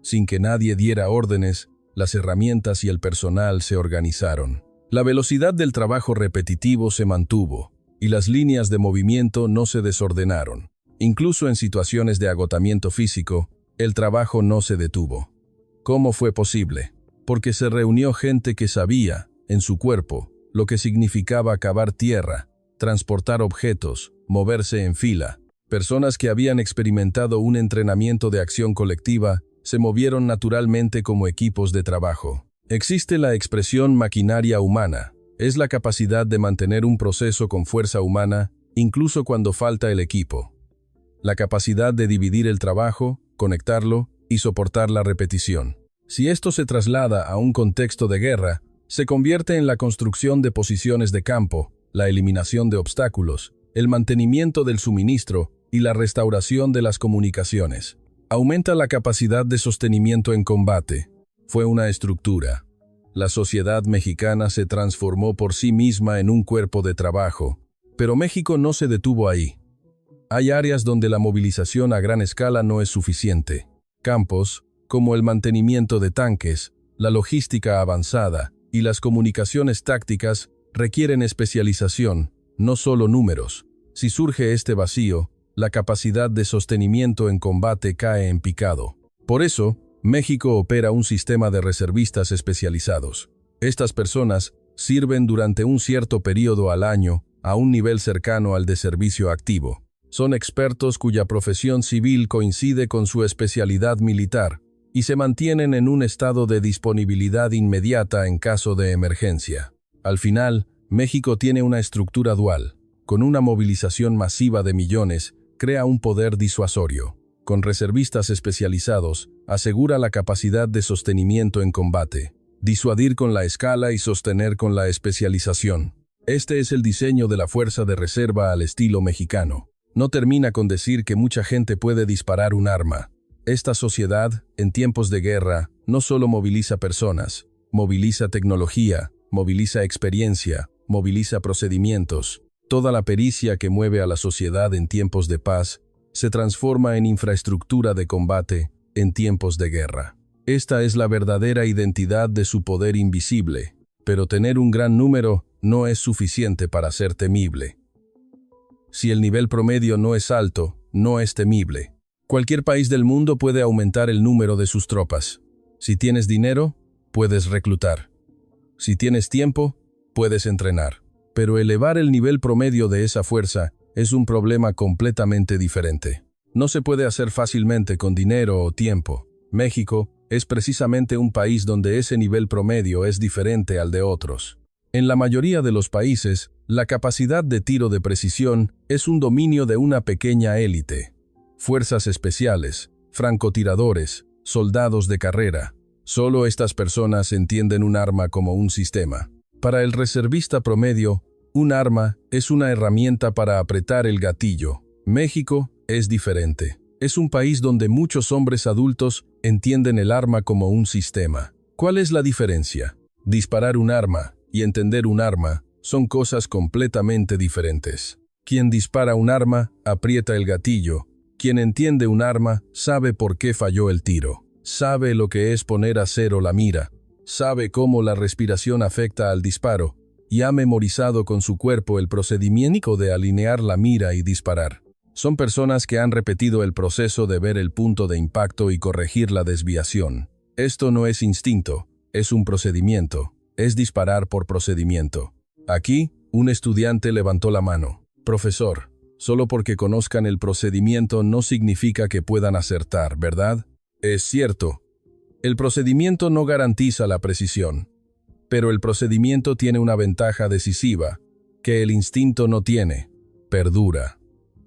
Sin que nadie diera órdenes, las herramientas y el personal se organizaron. La velocidad del trabajo repetitivo se mantuvo, y las líneas de movimiento no se desordenaron. Incluso en situaciones de agotamiento físico, el trabajo no se detuvo. ¿Cómo fue posible? Porque se reunió gente que sabía, en su cuerpo, lo que significaba cavar tierra, transportar objetos, moverse en fila. Personas que habían experimentado un entrenamiento de acción colectiva se movieron naturalmente como equipos de trabajo. Existe la expresión maquinaria humana. Es la capacidad de mantener un proceso con fuerza humana, incluso cuando falta el equipo. La capacidad de dividir el trabajo, conectarlo y soportar la repetición. Si esto se traslada a un contexto de guerra, se convierte en la construcción de posiciones de campo, la eliminación de obstáculos, el mantenimiento del suministro y la restauración de las comunicaciones. Aumenta la capacidad de sostenimiento en combate. Fue una estructura. La sociedad mexicana se transformó por sí misma en un cuerpo de trabajo. Pero México no se detuvo ahí. Hay áreas donde la movilización a gran escala no es suficiente. Campos, como el mantenimiento de tanques, la logística avanzada y las comunicaciones tácticas, requieren especialización, no solo números. Si surge este vacío, la capacidad de sostenimiento en combate cae en picado. Por eso, México opera un sistema de reservistas especializados. Estas personas sirven durante un cierto periodo al año a un nivel cercano al de servicio activo. Son expertos cuya profesión civil coincide con su especialidad militar y se mantienen en un estado de disponibilidad inmediata en caso de emergencia. Al final, México tiene una estructura dual. Con una movilización masiva de millones, crea un poder disuasorio. Con reservistas especializados, asegura la capacidad de sostenimiento en combate, disuadir con la escala y sostener con la especialización. Este es el diseño de la fuerza de reserva al estilo mexicano. No termina con decir que mucha gente puede disparar un arma. Esta sociedad, en tiempos de guerra, no solo moviliza personas, moviliza tecnología, moviliza experiencia, moviliza procedimientos. Toda la pericia que mueve a la sociedad en tiempos de paz se transforma en infraestructura de combate en tiempos de guerra. Esta es la verdadera identidad de su poder invisible. pero tener un gran número no es suficiente para ser temible. Si el nivel promedio no es alto, no es temible. Cualquier país del mundo puede aumentar el número de sus tropas. Si tienes dinero, puedes reclutar. Si tienes tiempo, puedes entrenar. Pero elevar el nivel promedio de esa fuerza es un problema completamente diferente. No se puede hacer fácilmente con dinero o tiempo. México es precisamente un país donde ese nivel promedio es diferente al de otros. En la mayoría de los países, la capacidad de tiro de precisión es un dominio de una pequeña élite. Fuerzas especiales, francotiradores, soldados de carrera. Solo estas personas entienden un arma como un sistema. Para el reservista promedio, un arma es una herramienta para apretar el gatillo. México es diferente. Es un país donde muchos hombres adultos entienden el arma como un sistema. ¿Cuál es la diferencia? Disparar un arma y entender un arma son cosas completamente diferentes. Quien dispara un arma aprieta el gatillo. Quien entiende un arma sabe por qué falló el tiro. Sabe lo que es poner a cero la mira. Sabe cómo la respiración afecta al disparo y ha memorizado con su cuerpo el procedimiento de alinear la mira y disparar. Son personas que han repetido el proceso de ver el punto de impacto y corregir la desviación. Esto no es instinto, es un procedimiento. Es disparar por procedimiento. Aquí, un estudiante levantó la mano. Profesor, solo porque conozcan el procedimiento no significa que puedan acertar, ¿verdad? Es cierto. El procedimiento no garantiza la precisión, pero el procedimiento tiene una ventaja decisiva, que el instinto no tiene. Perdura.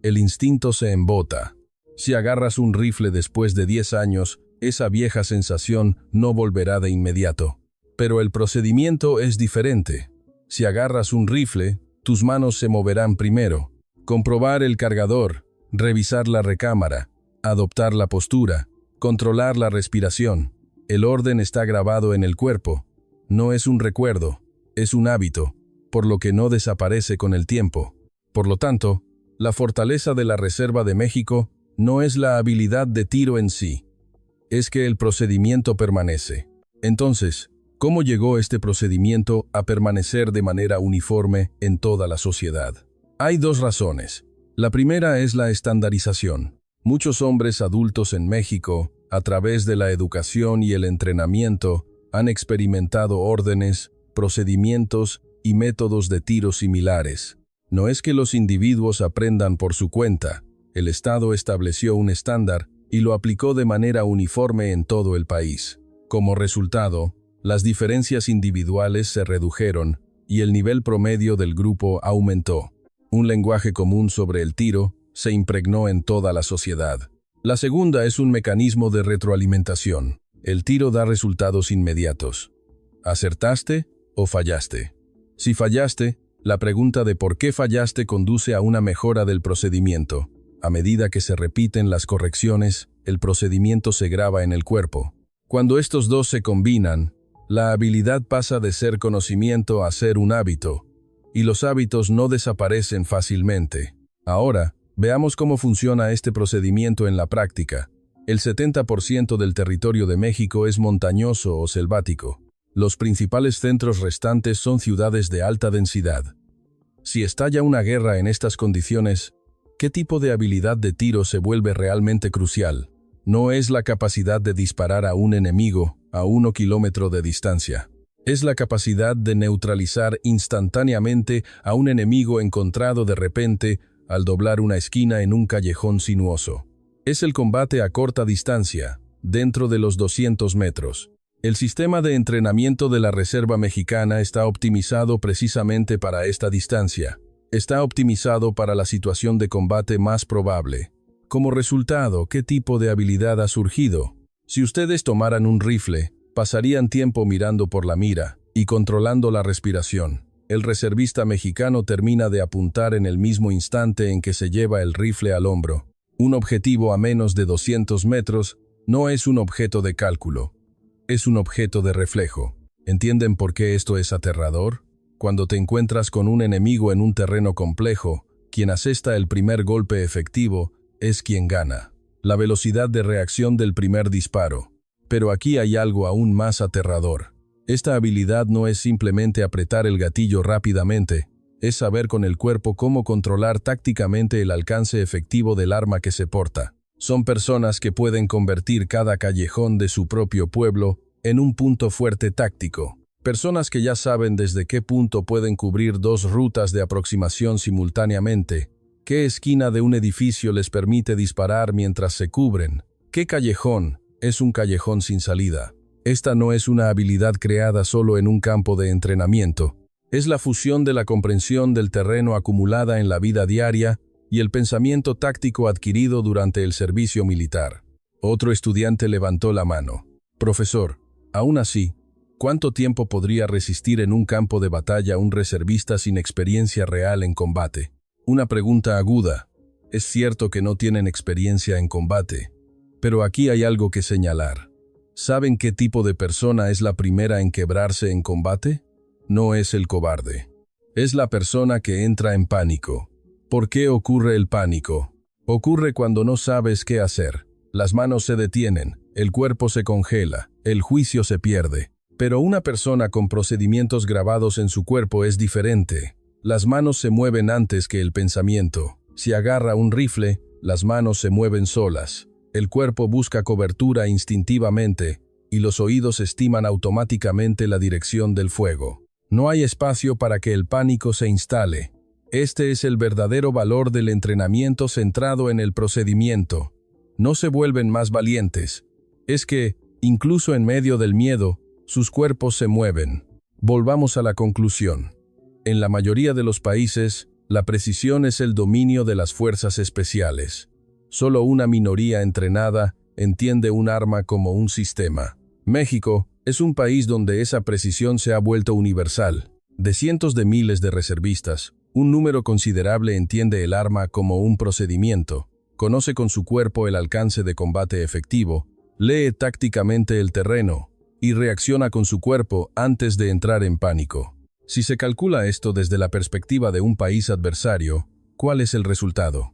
El instinto se embota. Si agarras un rifle después de 10 años, esa vieja sensación no volverá de inmediato. Pero el procedimiento es diferente. Si agarras un rifle, tus manos se moverán primero. Comprobar el cargador, revisar la recámara, adoptar la postura, controlar la respiración. El orden está grabado en el cuerpo. No es un recuerdo, es un hábito, por lo que no desaparece con el tiempo. Por lo tanto, la fortaleza de la Reserva de México no es la habilidad de tiro en sí, es que el procedimiento permanece. Entonces, ¿cómo llegó este procedimiento a permanecer de manera uniforme en toda la sociedad? Hay dos razones. La primera es la estandarización. Muchos hombres adultos en México, a través de la educación y el entrenamiento, han experimentado órdenes, procedimientos y métodos de tiro similares. No es que los individuos aprendan por su cuenta. El Estado estableció un estándar y lo aplicó de manera uniforme en todo el país. Como resultado, las diferencias individuales se redujeron y el nivel promedio del grupo aumentó. Un lenguaje común sobre el tiro se impregnó en toda la sociedad. La segunda es un mecanismo de retroalimentación. El tiro da resultados inmediatos. ¿Acertaste o fallaste? Si fallaste, la pregunta de por qué fallaste conduce a una mejora del procedimiento. A medida que se repiten las correcciones, el procedimiento se graba en el cuerpo. Cuando estos dos se combinan, la habilidad pasa de ser conocimiento a ser un hábito, y los hábitos no desaparecen fácilmente. Ahora, veamos cómo funciona este procedimiento en la práctica. El 70% del territorio de México es montañoso o selvático. Los principales centros restantes son ciudades de alta densidad. Si estalla una guerra en estas condiciones, ¿qué tipo de habilidad de tiro se vuelve realmente crucial? No es la capacidad de disparar a un enemigo a 1 kilómetro de distancia. Es la capacidad de neutralizar instantáneamente a un enemigo encontrado de repente al doblar una esquina en un callejón sinuoso. Es el combate a corta distancia, dentro de los 200 metros. El sistema de entrenamiento de la Reserva Mexicana está optimizado precisamente para esta distancia. Está optimizado para la situación de combate más probable. Como resultado, ¿qué tipo de habilidad ha surgido? Si ustedes tomaran un rifle, pasarían tiempo mirando por la mira y controlando la respiración. El reservista mexicano termina de apuntar en el mismo instante en que se lleva el rifle al hombro. Un objetivo a menos de 200 metros no es un objeto de cálculo. Es un objeto de reflejo. ¿Entienden por qué esto es aterrador? Cuando te encuentras con un enemigo en un terreno complejo, quien asesta el primer golpe efectivo es quien gana. La velocidad de reacción del primer disparo. Pero aquí hay algo aún más aterrador. Esta habilidad no es simplemente apretar el gatillo rápidamente, es saber con el cuerpo cómo controlar tácticamente el alcance efectivo del arma que se porta. Son personas que pueden convertir cada callejón de su propio pueblo en un punto fuerte táctico. Personas que ya saben desde qué punto pueden cubrir dos rutas de aproximación simultáneamente, qué esquina de un edificio les permite disparar mientras se cubren, qué callejón es un callejón sin salida. Esta no es una habilidad creada solo en un campo de entrenamiento. Es la fusión de la comprensión del terreno acumulada en la vida diaria y el pensamiento táctico adquirido durante el servicio militar. Otro estudiante levantó la mano. Profesor, aún así, ¿cuánto tiempo podría resistir en un campo de batalla un reservista sin experiencia real en combate? Una pregunta aguda. Es cierto que no tienen experiencia en combate, pero aquí hay algo que señalar. ¿Saben qué tipo de persona es la primera en quebrarse en combate? No es el cobarde. Es la persona que entra en pánico. ¿Por qué ocurre el pánico? Ocurre cuando no sabes qué hacer. Las manos se detienen, el cuerpo se congela, el juicio se pierde. Pero una persona con procedimientos grabados en su cuerpo es diferente. Las manos se mueven antes que el pensamiento. Si agarra un rifle, las manos se mueven solas. El cuerpo busca cobertura instintivamente y los oídos estiman automáticamente la dirección del fuego. No hay espacio para que el pánico se instale. Este es el verdadero valor del entrenamiento centrado en el procedimiento. No se vuelven más valientes. Es que, incluso en medio del miedo, sus cuerpos se mueven. Volvamos a la conclusión. En la mayoría de los países, la precisión es el dominio de las fuerzas especiales. Solo una minoría entrenada entiende un arma como un sistema. México es un país donde esa precisión se ha vuelto universal. De cientos de miles de reservistas, un número considerable entiende el arma como un procedimiento, conoce con su cuerpo el alcance de combate efectivo, lee tácticamente el terreno y reacciona con su cuerpo antes de entrar en pánico. Si se calcula esto desde la perspectiva de un país adversario, ¿cuál es el resultado?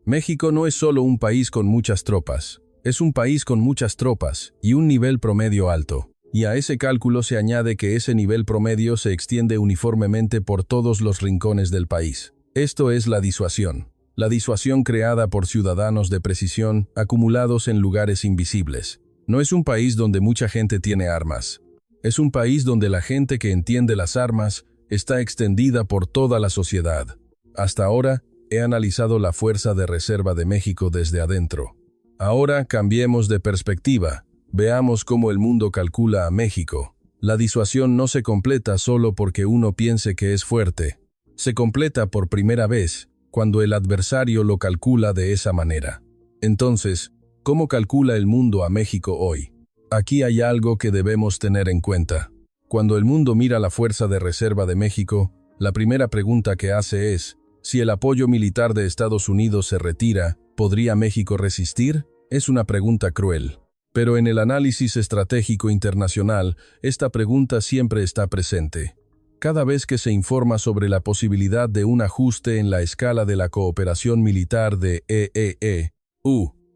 México no es solo un país con muchas tropas, es un país con muchas tropas y un nivel promedio alto. Y a ese cálculo se añade que ese nivel promedio se extiende uniformemente por todos los rincones del país. Esto es la disuasión. La disuasión creada por ciudadanos de precisión acumulados en lugares invisibles. No es un país donde mucha gente tiene armas. Es un país donde la gente que entiende las armas está extendida por toda la sociedad. Hasta ahora, he analizado la Fuerza de Reserva de México desde adentro. Ahora cambiemos de perspectiva. Veamos cómo el mundo calcula a México. La disuasión no se completa solo porque uno piense que es fuerte. Se completa por primera vez cuando el adversario lo calcula de esa manera. Entonces, ¿cómo calcula el mundo a México hoy? Aquí hay algo que debemos tener en cuenta. Cuando el mundo mira la Fuerza de Reserva de México, la primera pregunta que hace es, si el apoyo militar de Estados Unidos se retira, ¿podría México resistir? Es una pregunta cruel. Pero en el análisis estratégico internacional, esta pregunta siempre está presente. Cada vez que se informa sobre la posibilidad de un ajuste en la escala de la cooperación militar de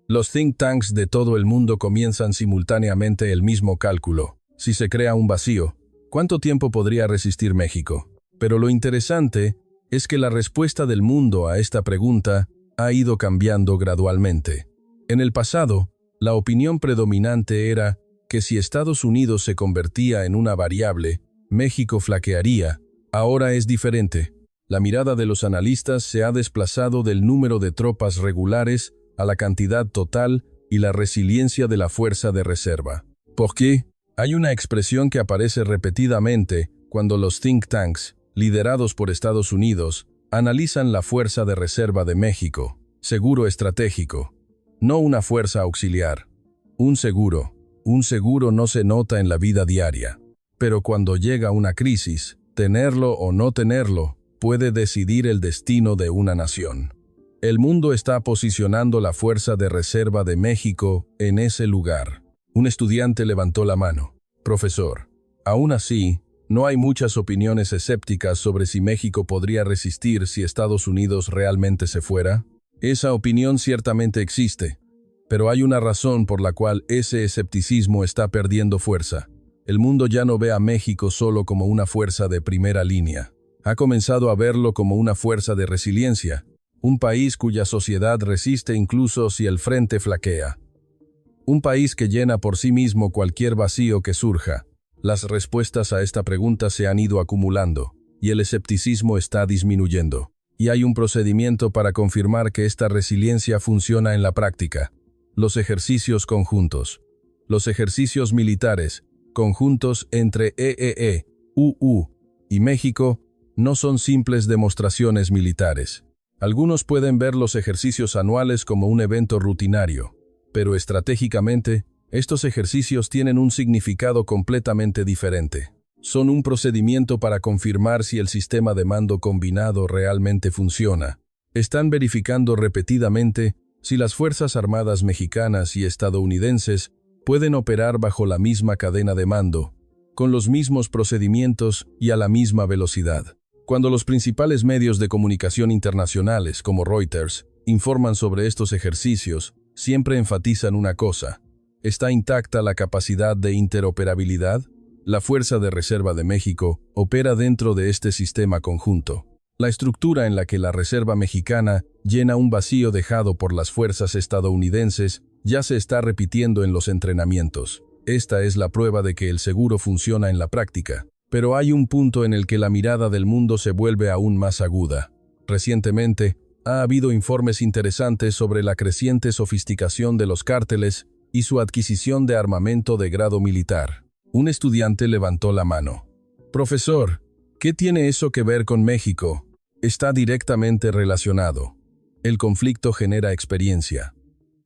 los think tanks de todo el mundo comienzan simultáneamente el mismo cálculo. Si se crea un vacío, ¿cuánto tiempo podría resistir México? Pero lo interesante es que la respuesta del mundo a esta pregunta ha ido cambiando gradualmente. En el pasado, la opinión predominante era que si Estados Unidos se convertía en una variable, México flaquearía. Ahora es diferente. La mirada de los analistas se ha desplazado del número de tropas regulares a la cantidad total y la resiliencia de la Fuerza de Reserva. ¿Por qué? Hay una expresión que aparece repetidamente cuando los think tanks, liderados por Estados Unidos, analizan la Fuerza de Reserva de México. Seguro estratégico. No una fuerza auxiliar. Un seguro no se nota en la vida diaria. Pero cuando llega una crisis, tenerlo o no tenerlo puede decidir el destino de una nación. El mundo está posicionando la Fuerza de Reserva de México en ese lugar. Un estudiante levantó la mano. Profesor, aún así, no hay muchas opiniones escépticas sobre si México podría resistir si Estados Unidos realmente se fuera. Esa opinión ciertamente existe, pero hay una razón por la cual ese escepticismo está perdiendo fuerza. el mundo ya no ve a México solo como una fuerza de primera línea. Ha comenzado a verlo como una fuerza de resiliencia, un país cuya sociedad resiste incluso si el frente flaquea. Un país que llena por sí mismo cualquier vacío que surja. Las respuestas a esta pregunta se han ido acumulando, y el escepticismo está disminuyendo. Y hay un procedimiento para confirmar que esta resiliencia funciona en la práctica. Los ejercicios conjuntos. Los ejercicios militares, conjuntos entre EEE, UU y México, no son simples demostraciones militares. Algunos pueden ver los ejercicios anuales como un evento rutinario, pero estratégicamente, estos ejercicios tienen un significado completamente diferente. Son un procedimiento para confirmar si el sistema de mando combinado realmente funciona. Están verificando repetidamente si las Fuerzas Armadas mexicanas y estadounidenses pueden operar bajo la misma cadena de mando, con los mismos procedimientos y a la misma velocidad. Cuando los principales medios de comunicación internacionales, como Reuters, informan sobre estos ejercicios, siempre enfatizan una cosa: ¿está intacta la capacidad de interoperabilidad? La Fuerza de Reserva de México opera dentro de este sistema conjunto. La estructura en la que la Reserva Mexicana llena un vacío dejado por las fuerzas estadounidenses ya se está repitiendo en los entrenamientos. Esta es la prueba de que el seguro funciona en la práctica. Pero hay un punto en el que la mirada del mundo se vuelve aún más aguda. Recientemente, ha habido informes interesantes sobre la creciente sofisticación de los cárteles y su adquisición de armamento de grado militar. Un estudiante levantó la mano. «Profesor, ¿qué tiene eso que ver con México?» Está directamente relacionado. El conflicto genera experiencia.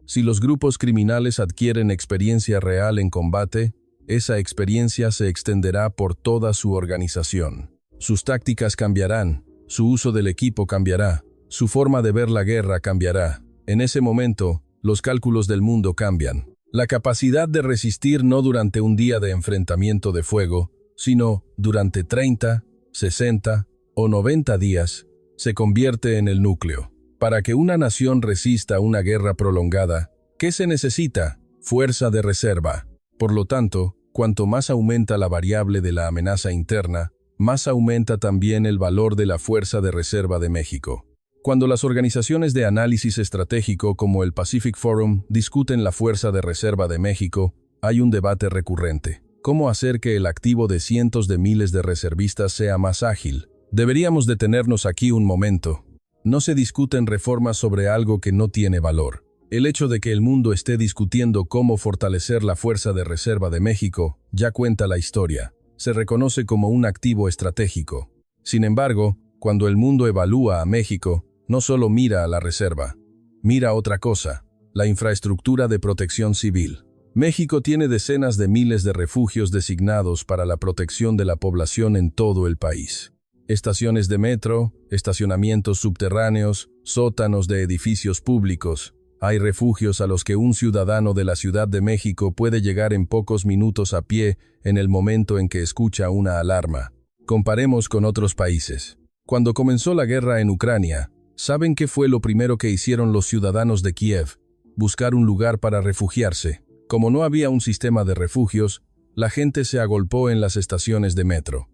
Si los grupos criminales adquieren experiencia real en combate, esa experiencia se extenderá por toda su organización. Sus tácticas cambiarán, su uso del equipo cambiará, su forma de ver la guerra cambiará. En ese momento, los cálculos del mundo cambian. La capacidad de resistir no durante un día de enfrentamiento de fuego, sino durante 30, 60 o 90 días, se convierte en el núcleo. Para que una nación resista una guerra prolongada, ¿qué se necesita? Fuerza de reserva. Por lo tanto, cuanto más aumenta la variable de la amenaza interna, más aumenta también el valor de la Fuerza de Reserva de México. Cuando las organizaciones de análisis estratégico como el Pacific Forum discuten la Fuerza de Reserva de México, hay un debate recurrente. ¿Cómo hacer que el activo de cientos de miles de reservistas sea más ágil? Deberíamos detenernos aquí un momento. No se discuten reformas sobre algo que no tiene valor. El hecho de que el mundo esté discutiendo cómo fortalecer la Fuerza de Reserva de México ya cuenta la historia. Se reconoce como un activo estratégico. Sin embargo, cuando el mundo evalúa a México, no solo mira a la reserva, mira otra cosa: la infraestructura de protección civil. México tiene decenas de miles de refugios designados para la protección de la población en todo el país. Estaciones de metro, estacionamientos subterráneos, sótanos de edificios públicos. Hay refugios a los que un ciudadano de la Ciudad de México puede llegar en pocos minutos a pie en el momento en que escucha una alarma. Comparemos con otros países. Cuando comenzó la guerra en Ucrania, ¿saben qué fue lo primero que hicieron los ciudadanos de Kiev? Buscar un lugar para refugiarse. Como no había un sistema de refugios, la gente se agolpó en las estaciones de metro.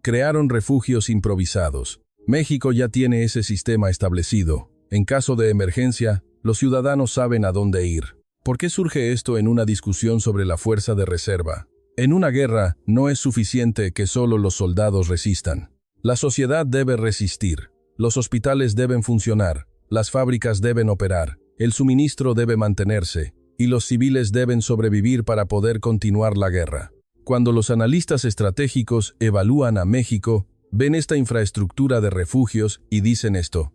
Crearon refugios improvisados. México ya tiene ese sistema establecido. En caso de emergencia, los ciudadanos saben a dónde ir. ¿Por qué surge esto en una discusión sobre la Fuerza de Reserva? En una guerra, no es suficiente que solo los soldados resistan. La sociedad debe resistir. Los hospitales deben funcionar. Las fábricas deben operar. El suministro debe mantenerse. Y los civiles deben sobrevivir para poder continuar la guerra. Cuando los analistas estratégicos evalúan a México, ven esta infraestructura de refugios y dicen esto: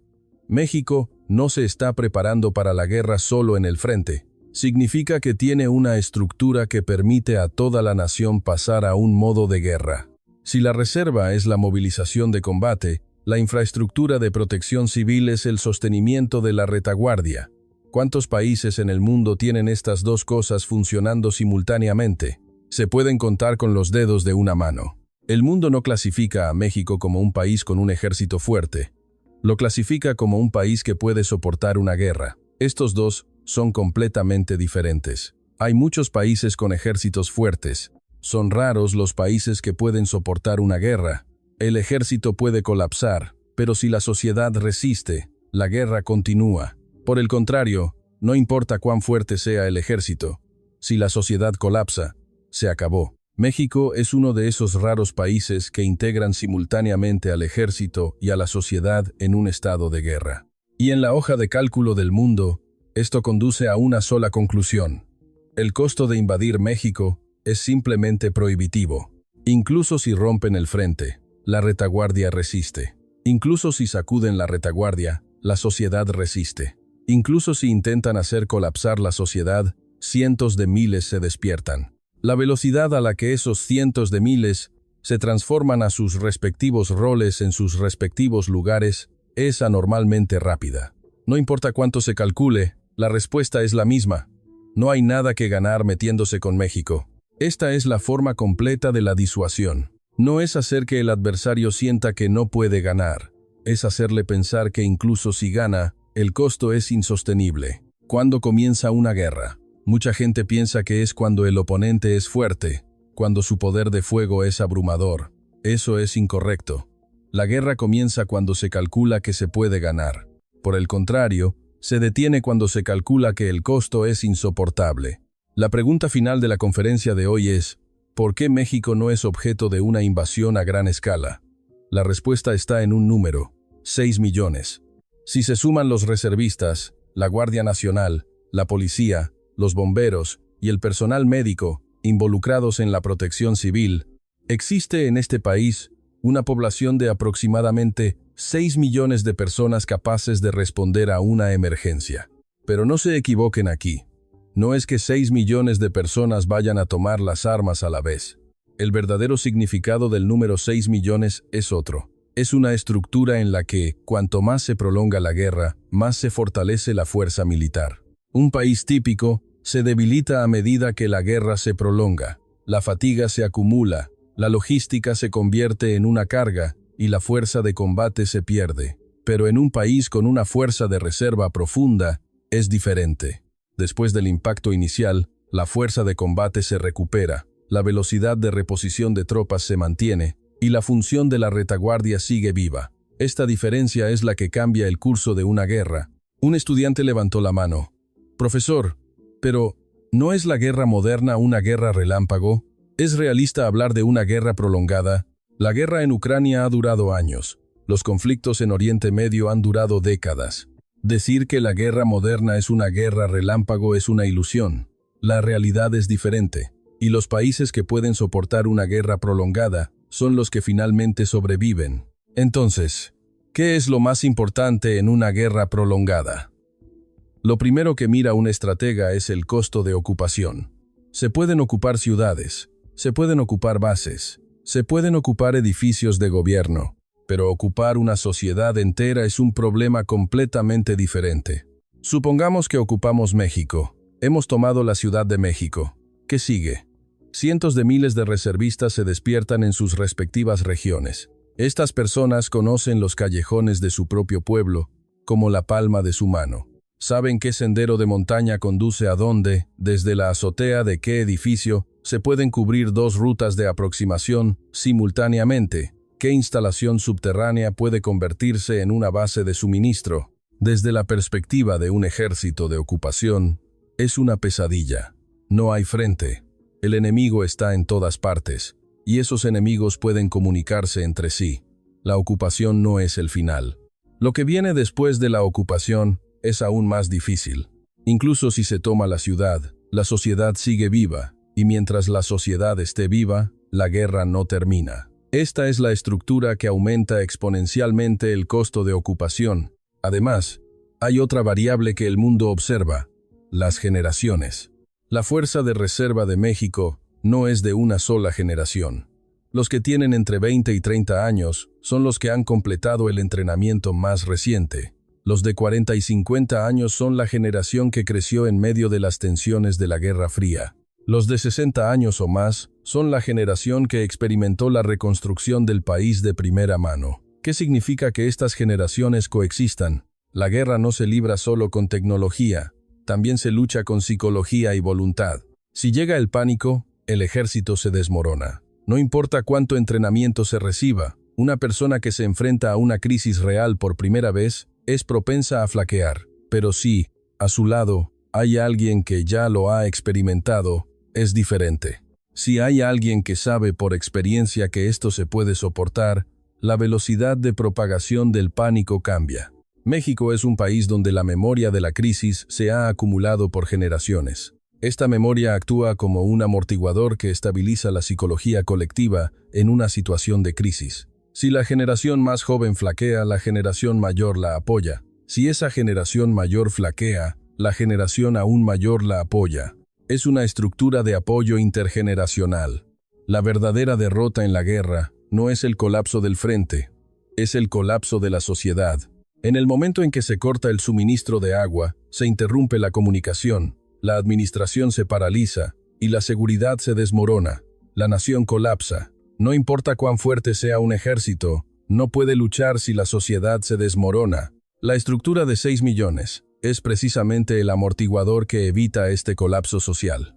México no se está preparando para la guerra solo en el frente. Significa que tiene una estructura que permite a toda la nación pasar a un modo de guerra. Si la reserva es la movilización de combate, la infraestructura de protección civil es el sostenimiento de la retaguardia. ¿Cuántos países en el mundo tienen estas dos cosas funcionando simultáneamente? Se pueden contar con los dedos de una mano. El mundo no clasifica a México como un país con un ejército fuerte. Lo clasifica como un país que puede soportar una guerra. Estos dos son completamente diferentes. Hay muchos países con ejércitos fuertes, Son raros los países que pueden soportar una guerra. El ejército puede colapsar, pero si la sociedad resiste, la guerra continúa. Por el contrario, no importa cuán fuerte sea el ejército, si la sociedad colapsa, se acabó. México es uno de esos raros países que integran simultáneamente al ejército y a la sociedad en un estado de guerra. Y en la hoja de cálculo del mundo, esto conduce a una sola conclusión. El costo de invadir México es simplemente prohibitivo. Incluso si rompen el frente, la retaguardia resiste. Incluso si sacuden la retaguardia, la sociedad resiste. Incluso si intentan hacer colapsar la sociedad, cientos de miles se despiertan. La velocidad a la que esos cientos de miles se transforman a sus respectivos roles en sus respectivos lugares es anormalmente rápida. No importa cuánto se calcule, la respuesta es la misma. No hay nada que ganar metiéndose con México. Esta es la forma completa de la disuasión. No es hacer que el adversario sienta que no puede ganar. Es hacerle pensar que incluso si gana, el costo es insostenible. Cuando comienza una guerra, mucha gente piensa que es cuando el oponente es fuerte, cuando su poder de fuego es abrumador. Eso es incorrecto. La guerra comienza cuando se calcula que se puede ganar. Por el contrario, se detiene cuando se calcula que el costo es insoportable. La pregunta final de la conferencia de hoy es, ¿por qué México no es objeto de una invasión a gran escala? La respuesta está en un número: 6 millones. Si se suman los reservistas, la Guardia Nacional, la policía, los bomberos y el personal médico involucrados en la protección civil, existe en este país una población de aproximadamente 6 millones de personas capaces de responder a una emergencia. Pero no se equivoquen aquí. No es que 6 millones de personas vayan a tomar las armas a la vez. El verdadero significado del número 6 millones es otro. Es una estructura en la que, cuanto más se prolonga la guerra, más se fortalece la fuerza militar. Un país típico se debilita a medida que la guerra se prolonga. La fatiga se acumula, la logística se convierte en una carga y la fuerza de combate se pierde. Pero en un país con una fuerza de reserva profunda, es diferente. Después del impacto inicial, la fuerza de combate se recupera, la velocidad de reposición de tropas se mantiene y la función de la retaguardia sigue viva. Esta diferencia es la que cambia el curso de una guerra. Un estudiante levantó la mano. Profesor, pero ¿no es la guerra moderna una guerra relámpago? ¿Es realista hablar de una guerra prolongada? La guerra en Ucrania ha durado años. Los conflictos en Oriente Medio han durado décadas. Decir que la guerra moderna es una guerra relámpago es una ilusión. La realidad es diferente, y los países que pueden soportar una guerra prolongada son los que finalmente sobreviven. Entonces, ¿qué es lo más importante en una guerra prolongada? Lo primero que mira un estratega es el costo de ocupación. Se pueden ocupar ciudades, se pueden ocupar bases, se pueden ocupar edificios de gobierno, pero ocupar una sociedad entera es un problema completamente diferente. Supongamos que ocupamos México. Hemos tomado la Ciudad de México. ¿Qué sigue? Cientos de miles de reservistas se despiertan en sus respectivas regiones. Estas personas conocen los callejones de su propio pueblo como la palma de su mano. Saben qué sendero de montaña conduce a dónde, desde la azotea de qué edificio se pueden cubrir 2 rutas de aproximación simultáneamente. ¿Qué instalación subterránea puede convertirse en una base de suministro? Desde la perspectiva de un ejército de ocupación, es una pesadilla. No hay frente. El enemigo está en todas partes, y esos enemigos pueden comunicarse entre sí. La ocupación no es el final. Lo que viene después de la ocupación es aún más difícil. Incluso si se toma la ciudad, la sociedad sigue viva, y mientras la sociedad esté viva, la guerra no termina. Esta es la estructura que aumenta exponencialmente el costo de ocupación. Además, hay otra variable que el mundo observa: las generaciones. La Fuerza de Reserva de México no es de una sola generación. Los que tienen entre 20 y 30 años son los que han completado el entrenamiento más reciente. Los de 40 y 50 años son la generación que creció en medio de las tensiones de la Guerra Fría. Los de 60 años o más son la generación que experimentó la reconstrucción del país de primera mano. ¿Qué significa que estas generaciones coexistan? La guerra no se libra solo con tecnología, también se lucha con psicología y voluntad. Si llega el pánico, el ejército se desmorona. No importa cuánto entrenamiento se reciba, una persona que se enfrenta a una crisis real por primera vez es propensa a flaquear. Pero si, a su lado, hay alguien que ya lo ha experimentado, es diferente. Si hay alguien que sabe por experiencia que esto se puede soportar, la velocidad de propagación del pánico cambia. México es un país donde la memoria de la crisis se ha acumulado por generaciones. Esta memoria actúa como un amortiguador que estabiliza la psicología colectiva en una situación de crisis. Si la generación más joven flaquea, la generación mayor la apoya. Si esa generación mayor flaquea, la generación aún mayor la apoya. Es una estructura de apoyo intergeneracional. La verdadera derrota en la guerra no es el colapso del frente, es el colapso de la sociedad. En el momento en que se corta el suministro de agua, se interrumpe la comunicación, la administración se paraliza y la seguridad se desmorona. La nación colapsa. No importa cuán fuerte sea un ejército, no puede luchar si la sociedad se desmorona. La estructura de 6 millones es precisamente el amortiguador que evita este colapso social.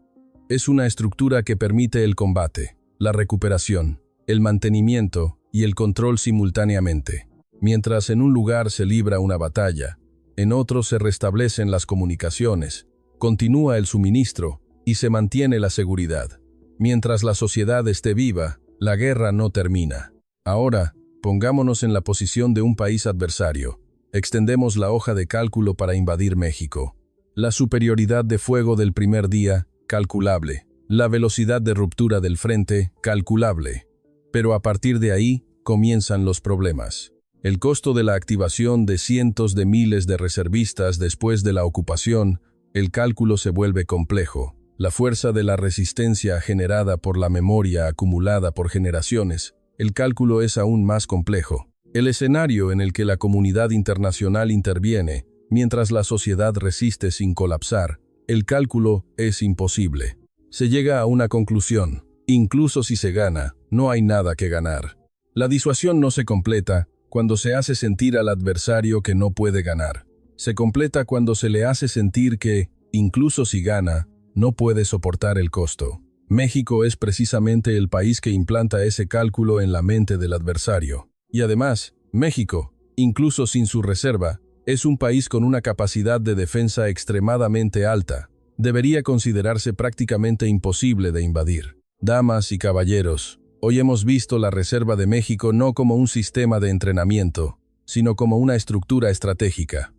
Es una estructura que permite el combate, la recuperación, el mantenimiento y el control simultáneamente. Mientras en un lugar se libra una batalla, en otro se restablecen las comunicaciones, continúa el suministro y se mantiene la seguridad. Mientras la sociedad esté viva, la guerra no termina. Ahora, pongámonos en la posición de un país adversario. Extendemos la hoja de cálculo para invadir México. La superioridad de fuego del primer día, calculable. La velocidad de ruptura del frente, calculable. Pero a partir de ahí, comienzan los problemas. El costo de la activación de cientos de miles de reservistas después de la ocupación, el cálculo se vuelve complejo. La fuerza de la resistencia generada por la memoria acumulada por generaciones, el cálculo es aún más complejo. El escenario en el que la comunidad internacional interviene, mientras la sociedad resiste sin colapsar, el cálculo es imposible. Se llega a una conclusión. Incluso si se gana, no hay nada que ganar. La disuasión no se completa cuando se hace sentir al adversario que no puede ganar. Se completa cuando se le hace sentir que, incluso si gana, no puede soportar el costo. México es precisamente el país que implanta ese cálculo en la mente del adversario. Y además, México, incluso sin su reserva, es un país con una capacidad de defensa extremadamente alta. Debería considerarse prácticamente imposible de invadir. Damas y caballeros, hoy hemos visto la Reserva de México no como un sistema de entrenamiento, sino como una estructura estratégica.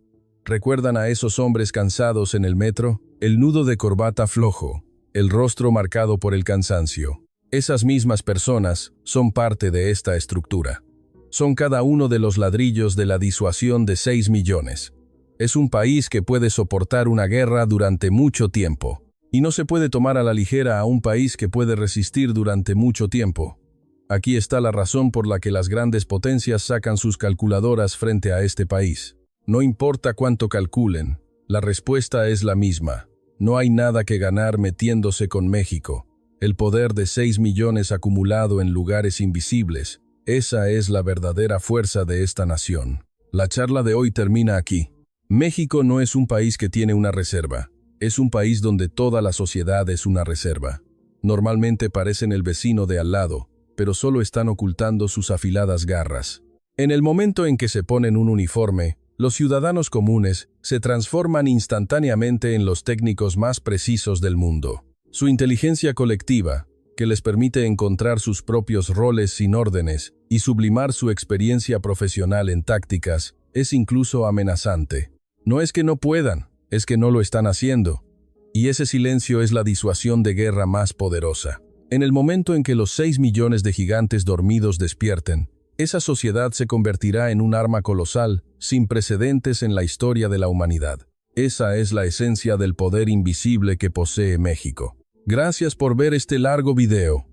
¿Recuerdan a esos hombres cansados en el metro? El nudo de corbata flojo, el rostro marcado por el cansancio. Esas mismas personas son parte de esta estructura. Son cada uno de los ladrillos de la disuasión de 6 millones. Es un país que puede soportar una guerra durante mucho tiempo. Y no se puede tomar a la ligera a un país que puede resistir durante mucho tiempo. Aquí está la razón por la que las grandes potencias sacan sus calculadoras frente a este país. No importa cuánto calculen, la respuesta es la misma. No hay nada que ganar metiéndose con México. El poder de 6 millones acumulado en lugares invisibles, esa es la verdadera fuerza de esta nación. La charla de hoy termina aquí. México no es un país que tiene una reserva. Es un país donde toda la sociedad es una reserva. Normalmente parecen el vecino de al lado, pero solo están ocultando sus afiladas garras. En el momento en que se ponen un uniforme, los ciudadanos comunes se transforman instantáneamente en los técnicos más precisos del mundo. Su inteligencia colectiva, que les permite encontrar sus propios roles sin órdenes y sublimar su experiencia profesional en tácticas, es incluso amenazante. No es que no puedan, es que no lo están haciendo. Y ese silencio es la disuasión de guerra más poderosa. En el momento en que los 6 millones de gigantes dormidos despierten, esa sociedad se convertirá en un arma colosal, sin precedentes en la historia de la humanidad. Esa es la esencia del poder invisible que posee México. Gracias por ver este largo video.